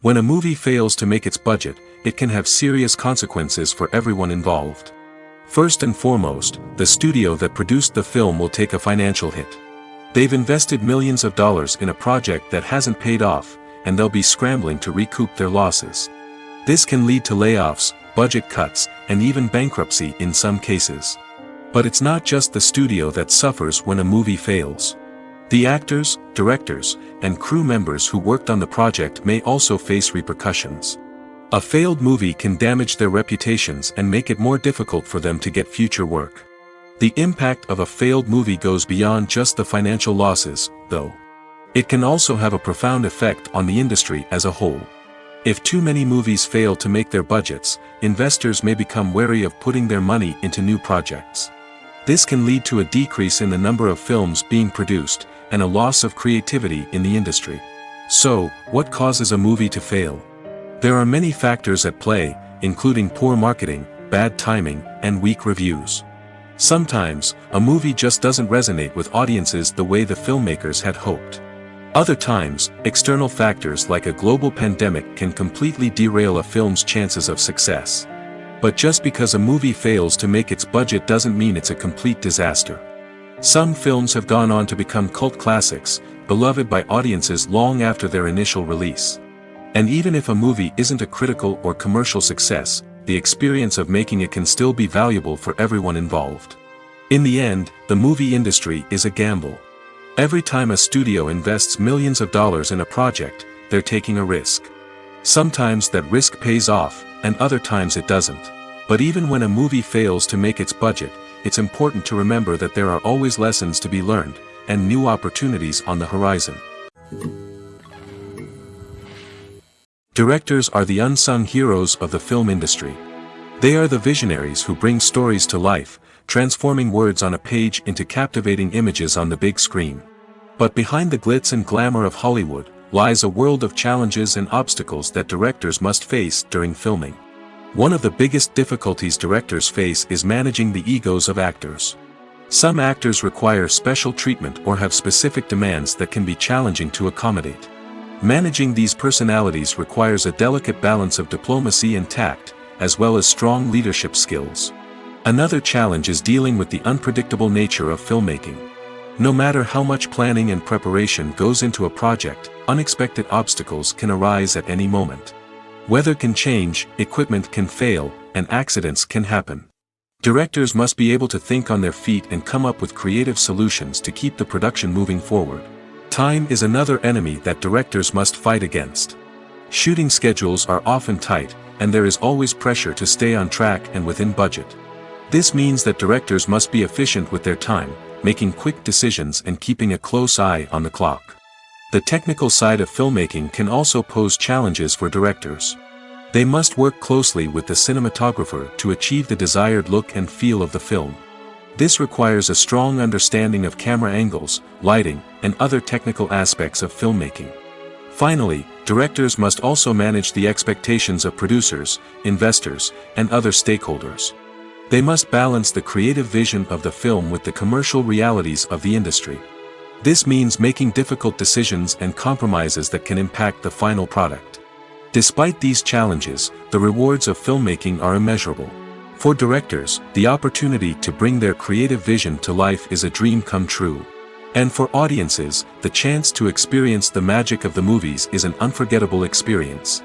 When a movie fails to make its budget, it can have serious consequences for everyone involved. First and foremost, the studio that produced the film will take a financial hit. They've invested millions of dollars in a project that hasn't paid off, and they'll be scrambling to recoup their losses. This can lead to layoffs, budget cuts, and even bankruptcy in some cases. But it's not just the studio that suffers when a movie fails. The actors, directors, and crew members who worked on the project may also face repercussions. A failed movie can damage their reputations and make it more difficult for them to get future work. The impact of a failed movie goes beyond just the financial losses, though. It can also have a profound effect on the industry as a whole. If too many movies fail to make their budgets, investors may become wary of putting their money into new projects. This can lead to a decrease in the number of films being produced, and a loss of creativity in the industry. So, what causes a movie to fail? There are many factors at play, including poor marketing, bad timing, and weak reviews. Sometimes, a movie just doesn't resonate with audiences the way the filmmakers had hoped. Other times, external factors like a global pandemic can completely derail a film's chances of success. But just because a movie fails to make its budget doesn't mean it's a complete disaster. Some films have gone on to become cult classics, beloved by audiences long after their initial release. And even if a movie isn't a critical or commercial success, the experience of making it can still be valuable for everyone involved. In the end, the movie industry is a gamble. Every time a studio invests millions of dollars in a project, they're taking a risk. Sometimes that risk pays off, and other times it doesn't. But even when a movie fails to make its budget, it's important to remember that there are always lessons to be learned, and new opportunities on the horizon. Directors are the unsung heroes of the film industry. They are the visionaries who bring stories to life, transforming words on a page into captivating images on the big screen. But behind the glitz and glamour of Hollywood, lies a world of challenges and obstacles that directors must face during filming. One of the biggest difficulties directors face is managing the egos of actors. Some actors require special treatment or have specific demands that can be challenging to accommodate. Managing these personalities requires a delicate balance of diplomacy and tact, as well as strong leadership skills. Another challenge is dealing with the unpredictable nature of filmmaking. No matter how much planning and preparation goes into a project, unexpected obstacles can arise at any moment. Weather can change, equipment can fail, and accidents can happen. Directors must be able to think on their feet and come up with creative solutions to keep the production moving forward. Time is another enemy that directors must fight against. Shooting schedules are often tight, and there is always pressure to stay on track and within budget. This means that directors must be efficient with their time, making quick decisions and keeping a close eye on the clock. The technical side of filmmaking can also pose challenges for directors. They must work closely with the cinematographer to achieve the desired look and feel of the film. This requires a strong understanding of camera angles, lighting, and other technical aspects of filmmaking. Finally, directors must also manage the expectations of producers, investors, and other stakeholders. They must balance the creative vision of the film with the commercial realities of the industry. This means making difficult decisions and compromises that can impact the final product. Despite these challenges, the rewards of filmmaking are immeasurable. For directors, the opportunity to bring their creative vision to life is a dream come true. And for audiences, the chance to experience the magic of the movies is an unforgettable experience.